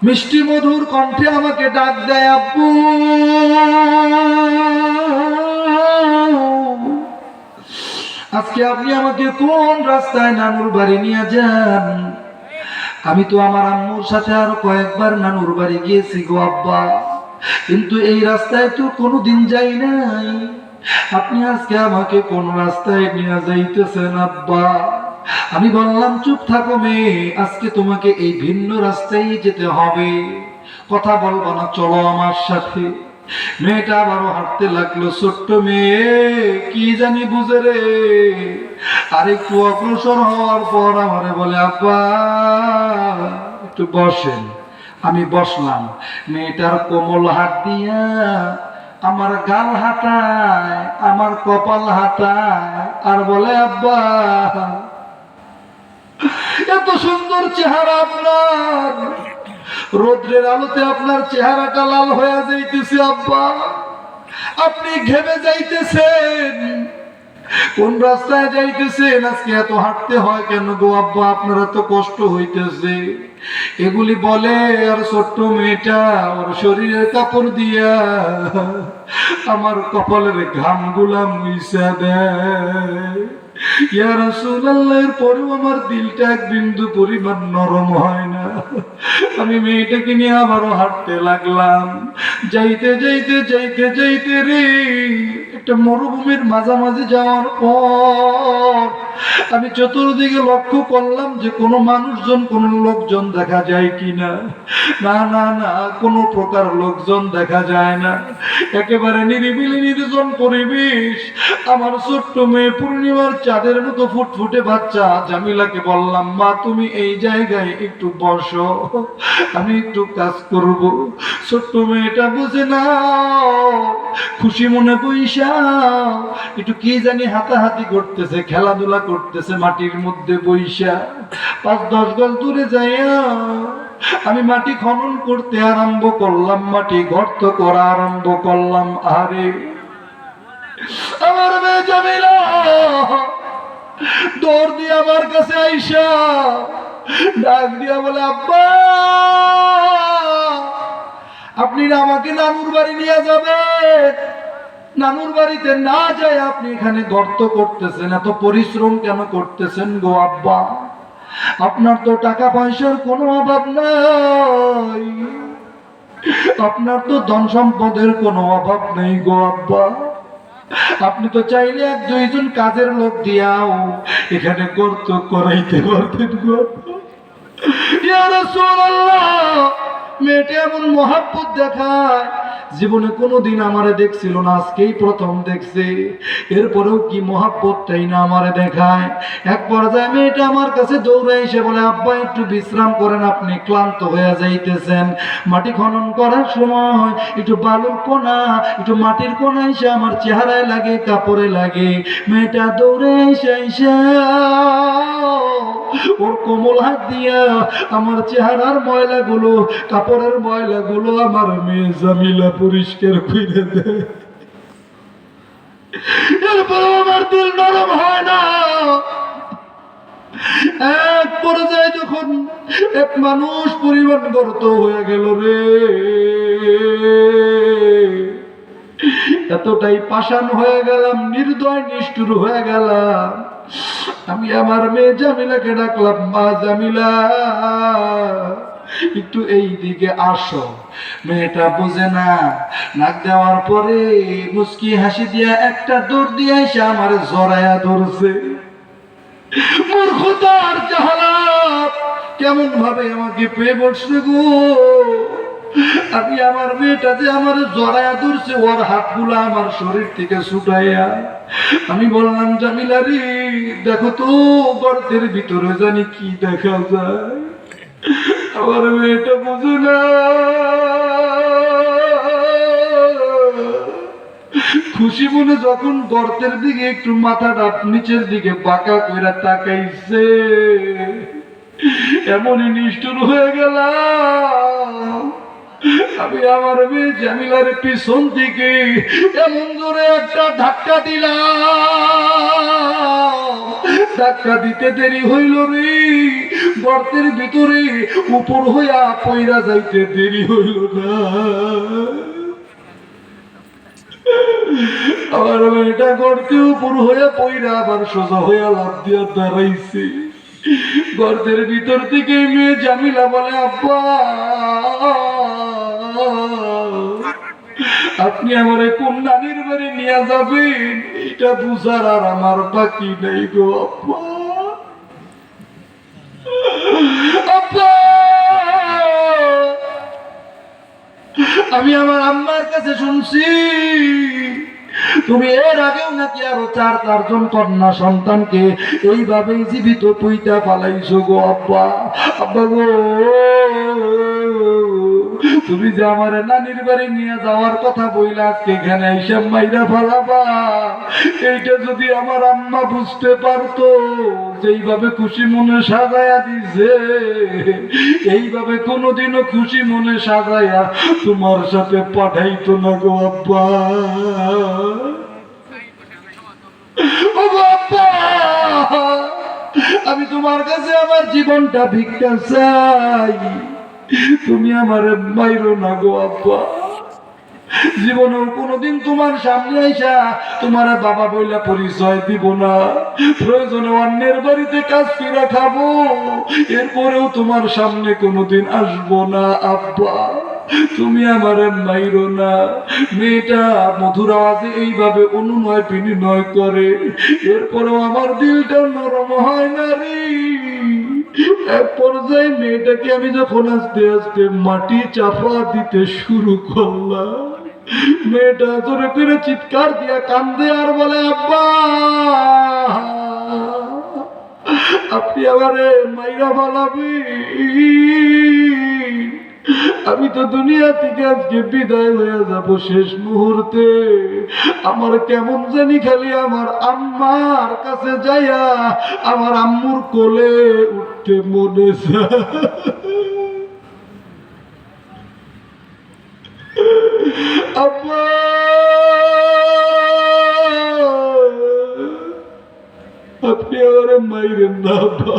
মিষ্টি মধুর কণ্ঠে আমাকে ডাক দেয়, আব্বু আজকে আপনি আমাকে কোন রাস্তায় নানুর বাড়ি নিয়ে যান? আমি তো আমার আম্মুর সাথে আরো কয়েকবার নানুর বাড়ি গিয়েছি গো আব্বা, কিন্তু এই রাস্তায় তো কোনোদিন যাই নাই, আপনি আজকে আমাকে কোন রাস্তায় নিয়ে যাইতেছেন আব্বা? আমি বললাম, চুপ থাকো মেয়ে, আজকে তোমাকে এই ভিন্ন রাস্তায় যেতে হবে, কথা বলবো না, চলো আমার সাথে। মেয়েটা আবারও হাঁটতে লাগলো, ছোট্ট মেয়ে কি জানি বুঝে রে, আর একটু অগ্রসর হওয়ার পর আমারে বলে, আব্বা একটু বসেন। আমি বসলাম, মেয়েটার কোমল হাত দিয়া আমার গাল হাতায়, আমার কপাল হাতায়, আর বলে, আব্বা এত সুন্দর চেহারা আপনার, রোদ্রের আলোতে আপনার চেহারাটা লাল হয়ে যাইতেছে আব্বা, আপনি ঘেমে যাইতেছেন, কোন রাস্তায় যাইতেছেন? আজকে এত হাঁটতে হয় কেন গো আব্বা, আপনার এত কষ্ট হইতেছে? এগুলি বলে, আর ছোট্ট মেয়েটা ওর শরীরের কাপড় দিয়া আমার কপালের ঘাম গুলা মুইসা দেয়। ইয়া রাসূলুল্লাহ, এর পরেও আমার দিলটা এক বিন্দু পরিমাণ নরম হয় না। আমি মেয়েটাকে নিয়ে আবারও হাঁটতে লাগলাম। যাইতে যাইতে যাইতে যাইতে রে, একটা মরুভূমির মাঝামাঝি যাওয়ার পর আমি চতুর্দিকে লক্ষ্য করলাম যে কোনো মানুষজন, কোনো লোকজন দেখা যায় কিনা। না না না, কোনো প্রকার লোকজন দেখা যায় না। একেবারে নিরিবিলি নির্জন পরিবেশ। আমার ছোট্ট মেয়ে পূর্ণিমার চাঁদের মতো ফুটফুটে বাচ্চা জামিলাকে বললাম, মা তুমি এই জায়গায় একটু বসো, আমি একটু কাজ করব। ছোট্ট মেয়েটা বুঝে না, খুশি মনে বইসা একটু কি জানি হাতাহাতি করতেছে, খেলাধুলা করতেছে মাটির মধ্যে বইসা। 5-10 গজ দূরে যাইয়া আমি মাটি খনন করতে আরম্ভ করলাম, মাটি গর্ত করা আরম্ভ করলাম। আরে আমার মেয়ে জামিলা দৌড় দিয়ে আমার কাছে আইসা ডাক দিয়া বলে, আব্বা আপনি না আমাকে নানুর বাড়ি নিয়ে যাবেন? নানুর বাড়িতে না যায় আপনি এখানে গর্ত করতেছেন, এত পরিশ্রম কেন করতেছেন গো আব্বা? আপনার তো টাকা পয়সার কোনো অভাব নাই, আপনার তো ধন সম্পদের কোনো অভাব নেই গো আব্বা। আপনি তো চাইলে 1-2 জন কাজের লোক দিয়াও এখানে গর্ত করাইতে পারতেন গো আব্বা। ইয়া রাসূলুল্লাহ, মেয়েটা এমন মহাব্বত দেখায়, জীবনে কোনোদিন আমারে দেখছিল না, আজকেই প্রথম দেখছে। এরপরেও কি মহাব্বতটাই না আমারে দেখায়। এক পর্যায়ে মেয়েটা আমার কাছে দৌড়ে এসে বলে, আব্বা একটু বিশ্রাম করেন, আপনি ক্লান্ত হয়ে যাইতেছেন। মাটি খনন করার সময় একটু বালুর কোনা, একটু মাটির কোনা এসে আমার চেহারায় লাগে, কাপড়ে লাগে। মেয়েটা দৌড়ে এসে ওর কোমল হাত দিয়া আমার চেহারার ময়লাগুলো, কাপড়ের ময়লাগুলো আমার মেয়ে জামিলা পরিষ্কার করে দেয়। এরপর আমার দিল নরম হয় না। এক পর্যায়ে যখন এক মানুষ পরিমাণ গর্ত হয়ে গেল রে, এতটাই পাষাণ হয়ে গেলাম, নির্দয় নিষ্ঠুর হয়ে গেলাম। আমি আমার মেয়ে জামিলাকে ডাকলাম, মা জামিলা একটু এই দিকে আসো। মেয়েটা বোঝে না, নাক দেওয়ার পরে মুস্কি হাসি দিয়া একটা দৌড় দিয়ে এসে আমার জড়ায়া ধরছে। মূর্খতার জাহালাত কেমন ভাবে আমাকে পেয়ে বসছে গো। আমি আমার মেয়েটা যে আমার জড়ায়া ধরছে, ওর হাতগুলো আমার শরীর থেকে ছুটাইয়া। আমি বললাম, জামিলা রে দেখো তো গর্তের ভিতরে জানি কি দেখা যায়। আমার মেয়েটা বুঝো না, খুশি মনে যখন গর্তের দিকে একটু মাথাটা নিচের দিকে বাঁকা কইরা তাকাইছে, এমনই নিষ্ঠুর হয়ে গেলাম। আমি আমার মেয়ে জামিলার পিছন থেকে এমন জোরে একটা ধাক্কা দিলাম, ধাক্কা দিতে দেরি হইল রে, গর্তের ভিতরে উপর হইয়া পইরা যাইতে দেরি হইল না। আমার মেয়েটা গর্তে উপর হইয়া পইরা আবার সোজা হইয়া লাফ দিয়া দাঁড়াইছে। গর্তের ভিতর থেকে মেয়ে জামিলা বলে, আব্বা আপনি আমারে কোন নানির বাড়ি নিয়ে যাবেন এটা বুঝার আর আমার বাকি নেই গো আব্বা। আব্বা আমি আমার আম্মার কাছে শুনছি তুমি এর আগেও নাকি আরো 4-4 কন্যা সন্তানকে এইভাবেই জীবিত পুইতা ফালাইছো গো আব্বা। আব্বা গো, তুমি যে আমার নানির বাড়ি নিয়ে যাওয়ার কথা বইলা আজকে এখানে এইসব মাইরা ফালাবা, এইটা যদি আমার আম্মা বুঝতে পারতো, যেইভাবে খুশি মনে সাজায়া দিছে, এইভাবে কোনোদিনও খুশি মনে সাজায়া তোমার সাথে পাঠাইতো না গো আব্বা। ও আব্বা, আমি তোমার কাছে আমার জীবনটা ভিক্ষা চাই, তুমি আমার মাইরো না গো আব্বা। জীবনেও কোনোদিন তোমার সামনে আইসা তোমার বাবা বইলা পরিচয় দিব না, প্রয়োজনে অন্যের বাড়িতে কাজ করে খাবো, এরপরেও তোমার সামনে কোনোদিন আসবো না আব্বা, তুমি আমার মাইরো না। মেয়েটা মধুর আওয়াজে এইভাবে অনুনয় বিনিময় করে, এরপরেও আমার দিলটা নরম হয় না রে। এক পর্যায়ে মেয়েটাকে আমি যখন আস্তে আস্তে মাটি চাপা দিতে শুরু করলাম, মেয়েটা জোরে করে চিৎকার দিয়া কান্দে আর বলে, আব্বা আপনি আমারে মাইরা ফেলাবি, আমি তো দুনিয়া থেকে আজকে বিদায় হয়ে যাব শেষ মুহূর্তে। আমার কেমন জানি খালি আমার আম্মার কাছে যাইয়া আমার আম্মুর কোলে উঠতে মনে চায়। আব্বা আপনি আমার মাইরেন না আব্বা।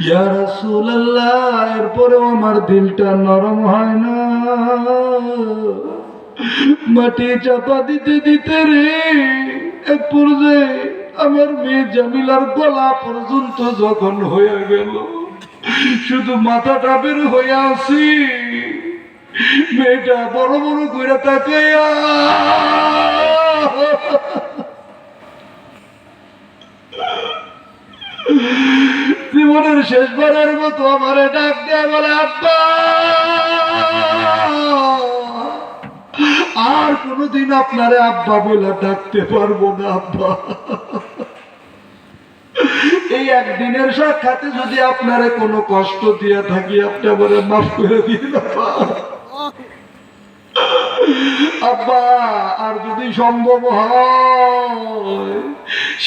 ইয়া রাসূলুল্লাহ, এরপরেও আমার দিলটা নরম হয় না। মাটি চাপা দিতে দিতে রে এক পর্যায়ে আমার মেয়ে জামিলার গলা পর্যন্ত যখন হয়ে গেল, শুধু মাথাটা বের হয়ে আসি, মেয়েটা বড় বড় করে তাকাইয়া জীবনের শেষবারের মতো আমারে ডাক দেয়, বলে আব্বা আর কোনোদিন আপনারে আব্বা বলে ডাকতে পারবো না আব্বা। এই একদিনের সাক্ষাতে যদি আপনারে কোনো কষ্ট দিয়ে থাকি আপনি আমারে মাফ করে দিন আব্বা। আব্বা আর যদি সম্ভব হয়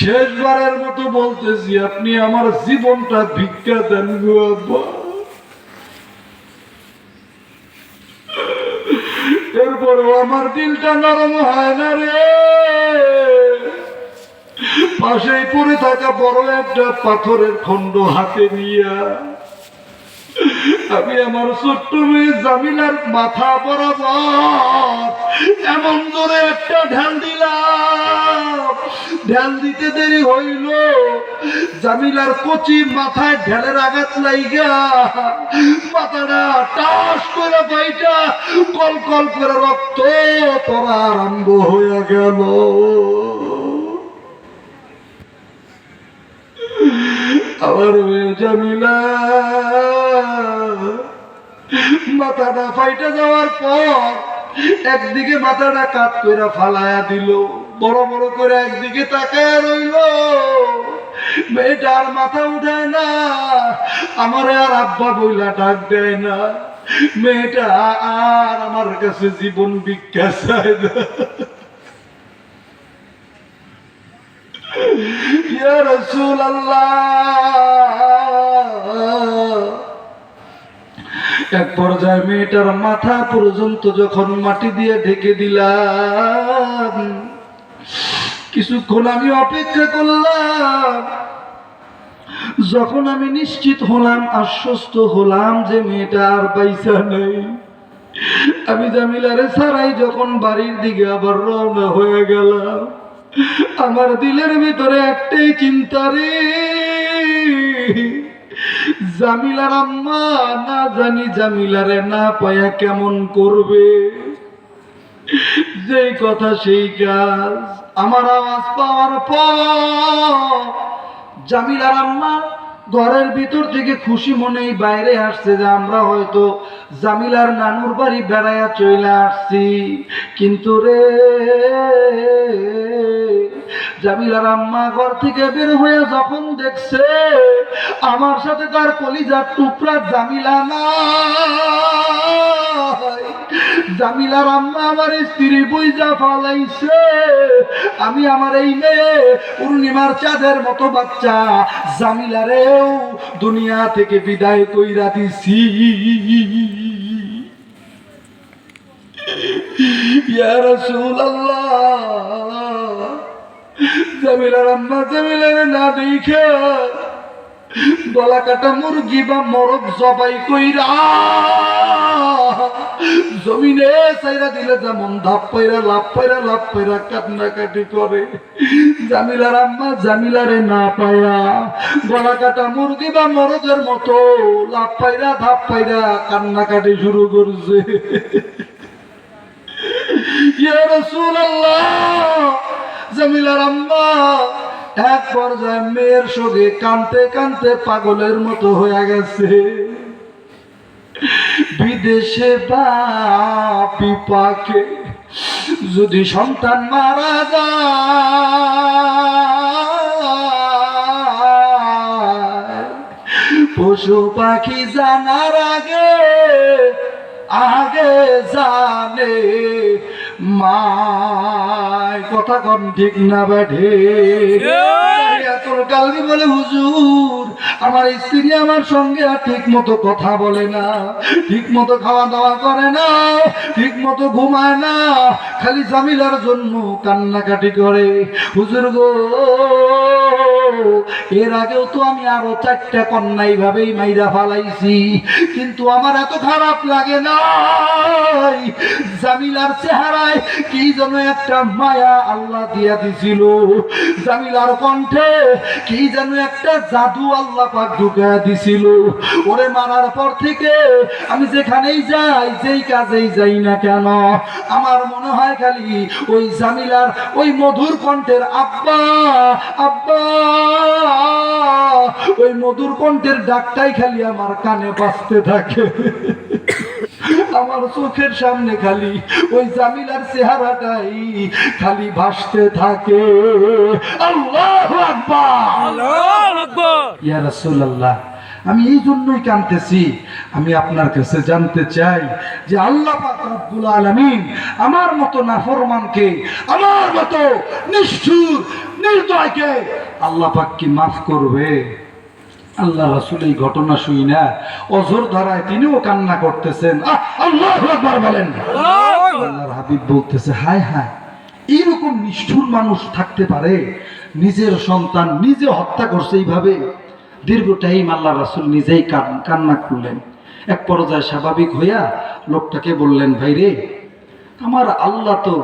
শেষবারের মতো বলতেছি, আপনি আমার জীবনটা ভিক্ষা দেন গো আব্বা। এরপরও আমার দিলটা নরম হয় না রে। পাশেই পড়ে থাকা বড় একটা পাথরের খণ্ড হাতে নিয়া আমি আমার ছোট্ট মেয়ে জামিলার মাথা বরাবর এমন জোরে একটা ঢাল দিলাম, ঢাল দিতে দেরি হইল, জামিলার কচি মাথায় ঢালের আঘাত লাইগা মাথাটা টাস করে পাইটা কল কল করে রক্ত পড়া আরম্ভ হয়ে গেল। আমার মেয়ে জামিলা মাথাটা ফাইটে যাওয়ার পর একদিকে মাথাটা কাত করে ফালায়া দিল, বড় বড় করে একদিকে তাকায় রইল। মেয়েটা আর মাথা উঠায় না, আমার আর আব্বা বইলা ডাক দেয় না, মেয়েটা আর আমার কাছে জীবন ভিক্ষা চায় না। ইয়া রাসূলুল্লাহ, এক পর্যায়ে মেয়েটার মাথা পর্যন্ত যখন মাটি দিয়ে ঢেকে দিলাম, কিছুক্ষণ আমি অপেক্ষা করলাম। যখন আমি নিশ্চিত হলাম, আশ্বস্ত হলাম যে মেয়েটা আর পয়সা নেই, আমি জামিলারে ছাড়াই যখন বাড়ির দিকে আবার রওনা হয়ে গেলাম, আমার দিলের ভিতরে একটাই চিন্তা রে, জামিলার আম্মা না জানি জামিলারে না পায়া কেমন করবে। যেই কথা সেই কাজ। আমার আওয়াজ পাওয়ার পর জামিলার আম্মা ঘরের ভিতর থেকে খুশি মনেই বাইরে আসছে যে আমরা হয়তো জামিলার নানুর বাড়ি বেড়াইয়া চলে আসছি। কিন্তু রে জামিলার আম্মা ঘর থেকে বের হয়ে যখন দেখছে আমার সাথে তার কলিজার টুকরা জামিলা নাই, জামিলার আম্মা আমার স্ত্রী বুইজা ফালাইছে, আমি আমার এই মেয়ে পূর্ণিমার চাঁদের মতো বাচ্চা জামিলারেও দুনিয়া থেকে বিদায় কইরা দিছি। ইয়া রাসূলুল্লাহ, জামিলার আম্মা জামিলারে না দেখে গলা কাটা মুরগি বা মরক জবাই কইরা জমিনে চাইরা দিলে যেমন ধাপ পাইরা লাভ পাইরা কান্নাকাটি করে, জামিলার আম্মা জামিলারে না পায়া গলা কাটা মুরগি বা মরকের মতো লাভ পাইরা ধাপ পাইরা কান্নাকাটি শুরু করছে। ইয়া রাসূলুল্লাহ, জামিলার আম্মা এক পর্যায়ে মেয়ের সঙ্গে কানতে কানতে পাগলের মতো হয়ে গেছে। বিদেশে বা বিপাকে যদি সন্তান মারা যায়, পশু পাখি জানার আগে আগে জানে মা। কথা কম ঠিক না বেঠে? তোর কালকে বলে হুজুর, আমার স্ত্রী আমার সঙ্গে আর ঠিক মতো কথা বলে না, ঠিক মতো খাওয়া দাওয়া করে না, ঠিক মতো ঘুমায় না, খালি জামিলার জন্য কান্নাকাটি করে। হুজুর গো, এর আগেও তো আমি আরো 4টা কন্যা এইভাবেই মাইরা ফালাইছি, কিন্তু আমার এত খারাপ লাগে না। জামিলার চেহারায় কি যেন একটা মায়া আল্লাহ দিয়া দিছিল, জামিলার কণ্ঠে কি যেন একটা জাদু আল্লাহ পাক ঢুকায়া দিছিল। ওরে মারার পর থেকে আমি যেখানেই যাই, যেই কাজেই যাই না কেন, আমার মনে হয় খালি ওই জামিলার ওই মধুর কণ্ঠের আব্বা আব্বা, ওই মধুর কণ্ঠের ডাকটাই খালি আমার কানে বাজতে থাকে। আমার চোখের সামনে খালি ওই জামিলার চেহারাটাই খালি ভাসতে থাকে। আল্লাহু আকবার, আল্লাহু আকবার। ইয়া রাসূলুল্লাহ, আমি এই জন্যই কাঁদতেছি। আমি আপনার কাছে জানতে চাই যে আল্লাহ পাক রব্বুল আলামিন আমার মতো নাফরমানকে, আমার মতো নিষ্ঠুর নির্দয়কে আল্লাহ পাক কি মাফ করবে? আল্লাহ রাসূল এই ঘটনা শুই না অজর ধারায় তিনিও কান্না করতেছেন। আল্লাহু আকবার বলেন। আল্লাহর হাবিব বলতেছে, হায় হায়, এইরকম নিষ্ঠুর মানুষ থাকতে পারে? নিজের সন্তান নিজে হত্যা করছে এইভাবে। দীর্ঘ টাইম আল্লাহ রাসূল নিজেই কান্না করলেন। এক পর্যায়ে স্বাভাবিক হইয়া লোকটাকে বললেন, ভাই রে, আমার আল্লাহ তো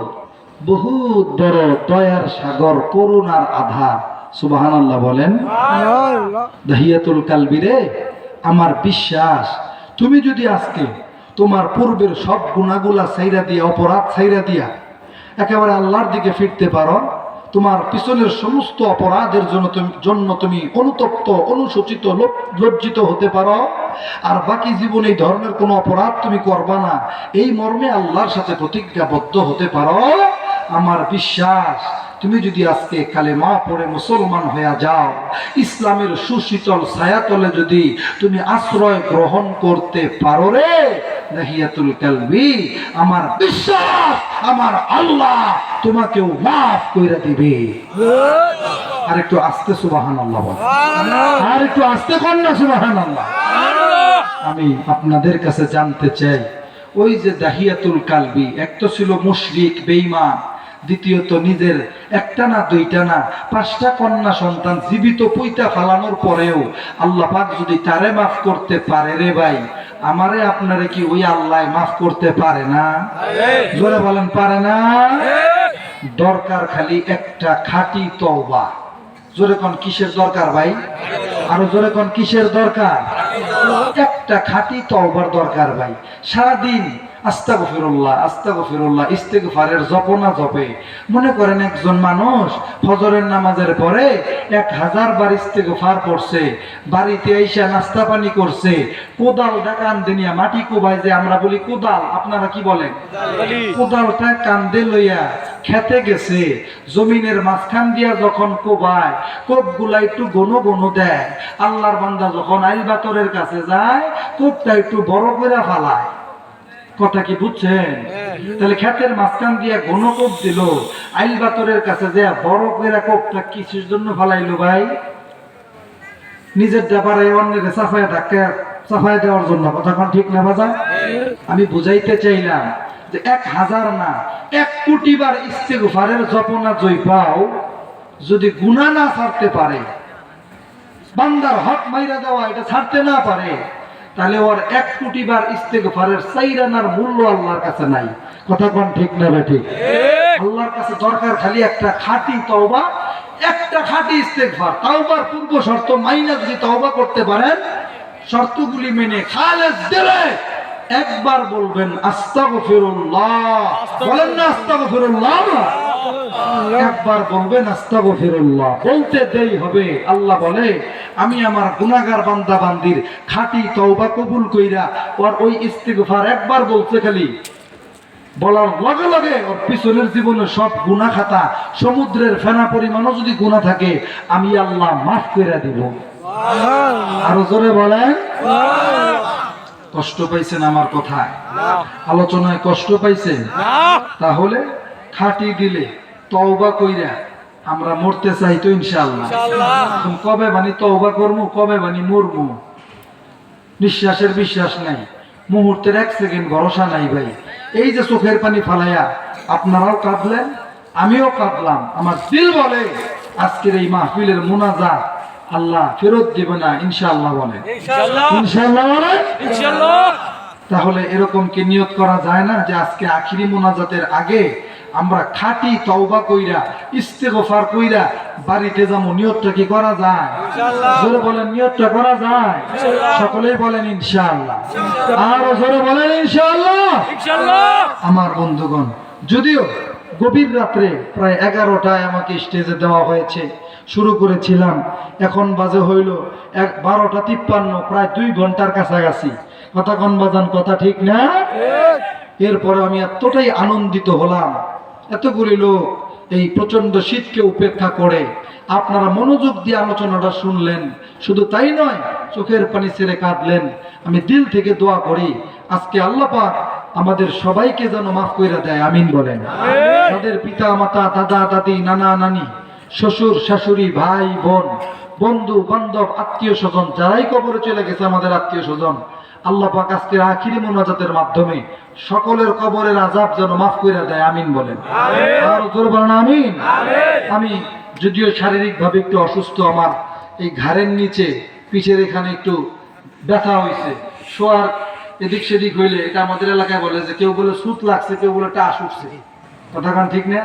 বহুত বড় দয়ার সাগর, করুণার আধার। সুবহানাল্লাহ বলেন। দাহিয়াতুল কালবি রে, আমার বিশ্বাস তুমি যদি আজকে তোমার পূর্বের সব গুনাহগুলা ছাইরা দিয়া, অপরাধ ছাইরা দিয়া একেবারে আল্লাহর দিকে ফিরতে পারো, তোমার পিছনের সমস্ত অপরাধের জন্য তুমি অনুতপ্ত, অনুশোচিত, লজ্জিত হতে পারো, আর বাকি জীবনে এই ধরনের কোনো অপরাধ তুমি করবা না, এই মর্মে আল্লাহর সাথে প্রতিজ্ঞাবদ্ধ হতে পারো, আমার বিশ্বাস তুমি যদি আজকে কালেমা পড়ে মুসলমান হয়ে যাও, ইসলামের সুশীতল ছায়াতলে যদি তুমি আশ্রয় গ্রহণ করতে পারো রে দাহিয়াতুল কালবি, আমার বিশ্বাস আমার আল্লাহ তোমাকেও মাফ কইরা দিবে। আর একটু আস্তে সুবহানাল্লাহ বল, আর একটু আস্তে কর না সুবহানাল্লাহ। আমি আপনাদের কাছে জানতে চাই, ওই যে দাহিয়াতুল কালবি, এক তো ছিল মুশরিক বেঈমান, দ্বিতীয়ত নিজের একটা না দুইটা না 5টা কন্যা সন্তান জীবিত পইতা ফালানোর পরেও আল্লাহ পাক যদি তারে মাফ করতে পারে রে ভাই, আমারে আপনারে কি ওই আল্লাহ মাফ করতে পারে না? জোরে বলেন, পারে না? দরকার খালি একটা খাঁটি তওবা। জোরে কোন কিসের দরকার ভাই? আরো জোরে কোন কিসের দরকার? একটা খাঁটি তওবার দরকার ভাই। সারাদিন আস্তাগফিরুল্লাহ আস্তাগফিরুল্লাহ ইস্তিগফারের জপনা জপে। মনে করেন একজন মানুষ ফজরের নামাজের পরে 1000 বার ইস্তিগফার পড়ছে, বাড়িতে এসে নাস্তা পানি করছে, কোদালটা কান্দে নিয়া, মাটি কোবায় যে আমরা বলি কোদাল, আপনারা কি বলেন? কোদালটা কান্দে লইয়া খেতে গেছে, জমিনের মাঝখান দিয়া যখন কোবায়, কোপগুলা একটু ঘন ঘন দেয়, আল্লাহর বান্দা যখন আইল বাতরের কাছে যায়, কোপটা একটু বড় করে ফালায়। কথা কি বুঝছেন? তাহলে ক্ষেতের মাঝখান দিয়া ঘন কোপ দিল, আইল বাতরের কাছে যে বড় করে কোপটা কিসের জন্য ফালাইলো ভাই? নিজের ব্যাপারে অন্যের সাফায় ধাক্কা সাফায় দেওয়ার জন্য। কথা কোন ঠিক না বাজা? আমি বুঝাইতে চাইলাম যে 1000 না 1 কোটি বার ইস্তিগফারের জপনা জয় পাও, যদি গুনাহ না ছাড়তে পারে, বান্দার হক মাইরা দেওয়া এটা ছাড়তে না পারে, তাহলে ওর 1 কোটি বার ইস্তেগফারের চাইরানার মূল্য আল্লাহর কাছে নাই। কথা কোন ঠিক না ঠিক? আল্লাহর কাছে দরকার খালি একটা খাঁটি তওবা, একটা খাঁটি ইস্তেগফার। তওবার পূর্ব শর্ত মাইনা যদি তওবা করতে পারেন, শর্তগুলি মেনে খালেস দিলে একবার বলবেন আস্তাগফিরুল্লাহ, বলেন না আস্তাগফিরুল্লাহ, একবার বলবেন আস্তাগফিরুল্লাহ, বলতে দেই হবে। আল্লাহ বলে আমি আমার গুনাহগার বান্দা বান্দির খাঁটি তওবা কবুল কইরা ওর ওই ইস্তিগফার একবার বলতে খালি বলার লগে লগে ওর পিছনের জীবনে সব গুনাহ খাতা সমুদ্রের ফেনা পরিমাণও যদি গুনাহ থাকে আমি আল্লাহ মাফ করে দিব। আরো জোরে বলেন। কষ্ট পাইছেন আমার কথায়? আলোচনায় কষ্ট পাইছেন? তাহলে খাঁটি দিলে তওবা কইরা আমরা মরতে চাই তো ইনশাআল্লাহ। কবে বানি তওবা করবো, কবে বানি মরবো, নিঃশ্বাসের বিশ্বাস নাই, মুহূর্তের 1 সেকেন্ড ভরসা নাই ভাই। এই যে চোখের পানি ফালাইয়া আপনারাও কাঁদলেন, আমিও কাঁদলাম, আমার দিল বলে আজকের এই মাহফিলের মুনাজাত আল্লাহ ফেরত দিবে না ইনশাআল্লাহ বলে, ইনশাআল্লাহ বলে। তাহলে এরকম কি নিয়ত করা যায় না যে আজকে আখিরি মুনাজাতের আগে আমরা খাঁটি তওবা কইরা ইস্তেগফার কইরা বাড়িতে যাবো? নিয়তটা কি করা যায়? জোরে বলেন নিয়তটা করা যায়? সকলেই বলেন ইনশাআল্লাহ। আর জোরে বলেন ইনশাআল্লাহ। আমার বন্ধুগণ, যদিও গভীর রাত্রে প্রায় 11টায় আমাকে স্টেজে দেওয়া হয়েছে, শুরু করেছিলাম, এখন বাজে হইল 12:53, প্রায় 2 ঘন্টার কাছাকাছি। কথা কোন বাজান, কথা ঠিক না? এরপরে আমি এতটাই আনন্দিত হলাম, এতগুলি লোক এই প্রচন্ড শীতকে উপেক্ষা করে আপনারা মনোযোগ দিয়ে আলোচনাটা শুনলেন। শুধু তাই নয়, চোখের পানি ছেড়ে কাঁদলেন। আমি দিল থেকে দোয়া করি আজকে আল্লাহ পাক আমাদের সবাইকে যেন মাফ করে দেয়, আমিন বলেন। তাদের পিতা মাতা, দাদা দাদি, নানা নানি, শ্বশুর শাশুড়ি, ভাই বোন, বন্ধু বান্ধব, আত্মীয় স্বজন, যারাই কবরে চলে গেছে আমাদের আত্মীয় স্বজন, আল্লাহ পাক আজকের আখিরি মুনাজাতের মাধ্যমে সকলের কবরের আযাব যেন মাফ করে দেয়, আমিন বলেন। আর জোরে বলেন আমিন। আমি যদিও শারীরিক ভাবে একটু অসুস্থ, আমার এই ঘাড়ের নিচে পিঠের এখানে একটু ব্যথা হয়েছে, শোয়ার এদিক সেদিক হইলে এটা আমাদের এলাকায় বলে যে কেউ বলে সুত লাগছে, কেউ বলে টাস উঠছে। কথা কান ঠিক না?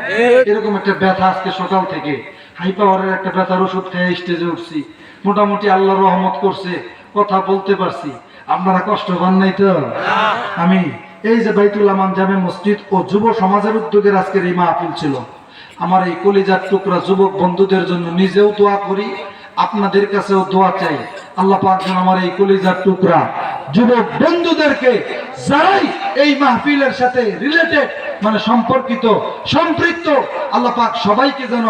এরকম একটা ব্যথা আজকে সকাল থেকে, হাই পাওয়ারের একটা ব্যথার ওষুধ খেয়ে স্টেজে উঠছি। মোটামুটি আল্লাহর রহমত করছে, কথা বলতে পারছি। আপনারা কষ্ট পান নাই তো? আমি এই যে বাইতুল আমান জামে মসজিদ ও যুব সমাজের উদ্যোগের আজকের এই মাহফিল ছিল, আমার এই কলিজার টুকরা যুবক বন্ধুদের জন্য নিজেও দোয়া করি, আপনাদের কাছেও দোয়া চাই। আল্লাহ পাক যেন আমার এই কলিজার টুকরা যুবক বন্ধুদেরকে যারাই এই মাহফিলের সাথে রিলেটেড মানে সম্পর্কিত সম্পৃক্ত, আল্লাহ পাক সবাইকে যেন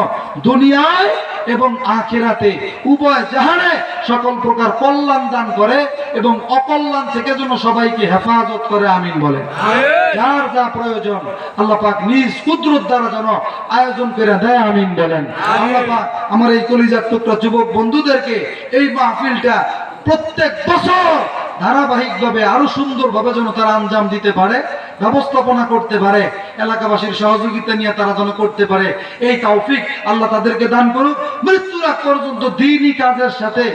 দুনিয়ায় এবং আখিরাতে উভয় জাহানে সকল প্রকার কল্যাণ দান করে এবং অকল্যাণ থেকে যেন সবাইকে হেফাজত করে, আমিন বলে। যার যা প্রয়োজন আল্লাহ পাক নিজ কুদরত দ্বারা যেন আয়োজন করে দেয়, আমিন বলেন। আল্লাহ পাক আমার এই কলিজার টুকরা যুবক বন্ধুদেরকে এই মাহফিলটা প্রত্যেক বছর ধারাবাহিকভাবে আরো সুন্দরভাবে যেন তারা আঞ্জাম দিতে পারে, ব্যবস্থাপনা করতে পারে, এলাকাবাসীর সহযোগিতা নিয়ে তারা যেন করতে পারে, এই তৌফিক আল্লাহ তাদেরকে দান করুক। মৃত্যুর আগ পর্যন্ত দ্বীনি কাজের সাথে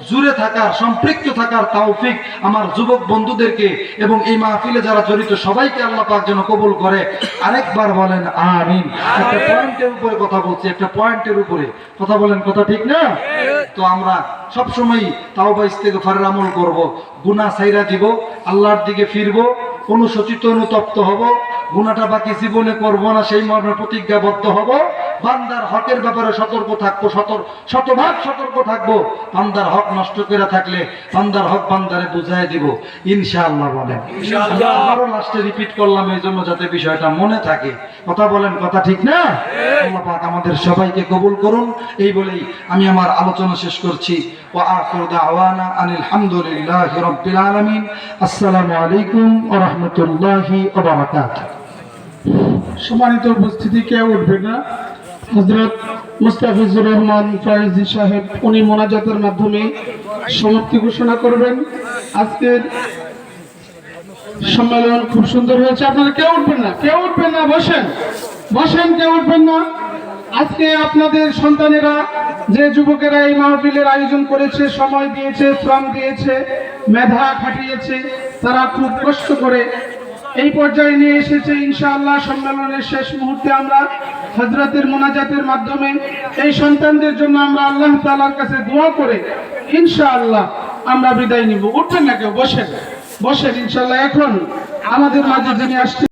জুড়ে থাকার, সম্পৃক্ত থাকার তৌফিক আমার যুবক বন্ধুদেরকে এবং এই মাহফিলে যারা জড়িত সবাইকে আল্লাহ পাক যেন কবুল করে। আরেকবার বলেন আমিন। একটা পয়েন্টের উপরে কথা বলছি, একটা পয়েন্টের উপরে কথা বলেন, কথা ঠিক না? তো আমরা সবসময় তাওবা ইস্তেগফারের আমল করব, গুনাহ ছাইরা দিব, আল্লাহর দিকে ফিরবো, অনুশোচিত অনুতপ্ত হব, গুনাহটা বাকি জীবনে করব না সেই মর্মে প্রতিজ্ঞাবদ্ধ হব, বান্দার হকের ব্যাপারে সতর্ক থাকবো, শতভাগ সতর্ক থাকবো, বান্দার হক নষ্ট করে থাকলে বান্দার হক বান্দারে বুঝাই দিব, ইনশাআল্লাহ বলেন। আবারও লাস্টে রিপিট করলাম এই জন্য যাতে বিষয়টা মনে থাকে। কথা বলেন, কথা ঠিক না? আল্লাহ পাক আমাদের সবাইকে কবুল করুন। এই বলেই আমি আমার আলোচনা শেষ করছি। ওয়া আখিরু দাওয়ানা আনিল হামদুলিল্লাহি রাব্বিল আলামিন। আসসালামু আলাইকুম ওয়া রাহমাতুল্লাহি ওয়া বারাকাতুহু। সম্মানিত উপস্থিতি, কেউ উঠবে না। হযরত মুস্তাফিজুর রহমান ফয়েজী সাহেব উনি মোনাজাতের মাধ্যমে সমাপ্তি ঘোষণা করবেন। আজকের সম্মেলন খুব সুন্দর হয়েছে। আপনারা কেউ উঠবেন না, কেউ উঠবেন না, বসেন বসেন, কেউ উঠবেন না। আজকে আপনাদের সন্তানেরা, যে যুবকেরা এই মাহফিলের আয়োজন করেছে, সময় দিয়েছে, শ্রম দিয়েছে, মেধা খাটিয়েছে, তারা খুব কষ্ট করে এই পর্যায়ে নিয়ে এসেছে। ইনশাআল্লাহ সম্মেলনের শেষ মুহূর্তে আমরা হযরতের মোনাজাতের মাধ্যমে এই সন্তানদের জন্য আমরা আল্লাহ তাআলার কাছে দোয়া করে ইনশাআল্লাহ আমরা বিদায় নিব। উঠবেন না কেউ, বসেন বসেন। ইনশাআল্লাহ এখন আমাদের মাঝে যিনি আসছেন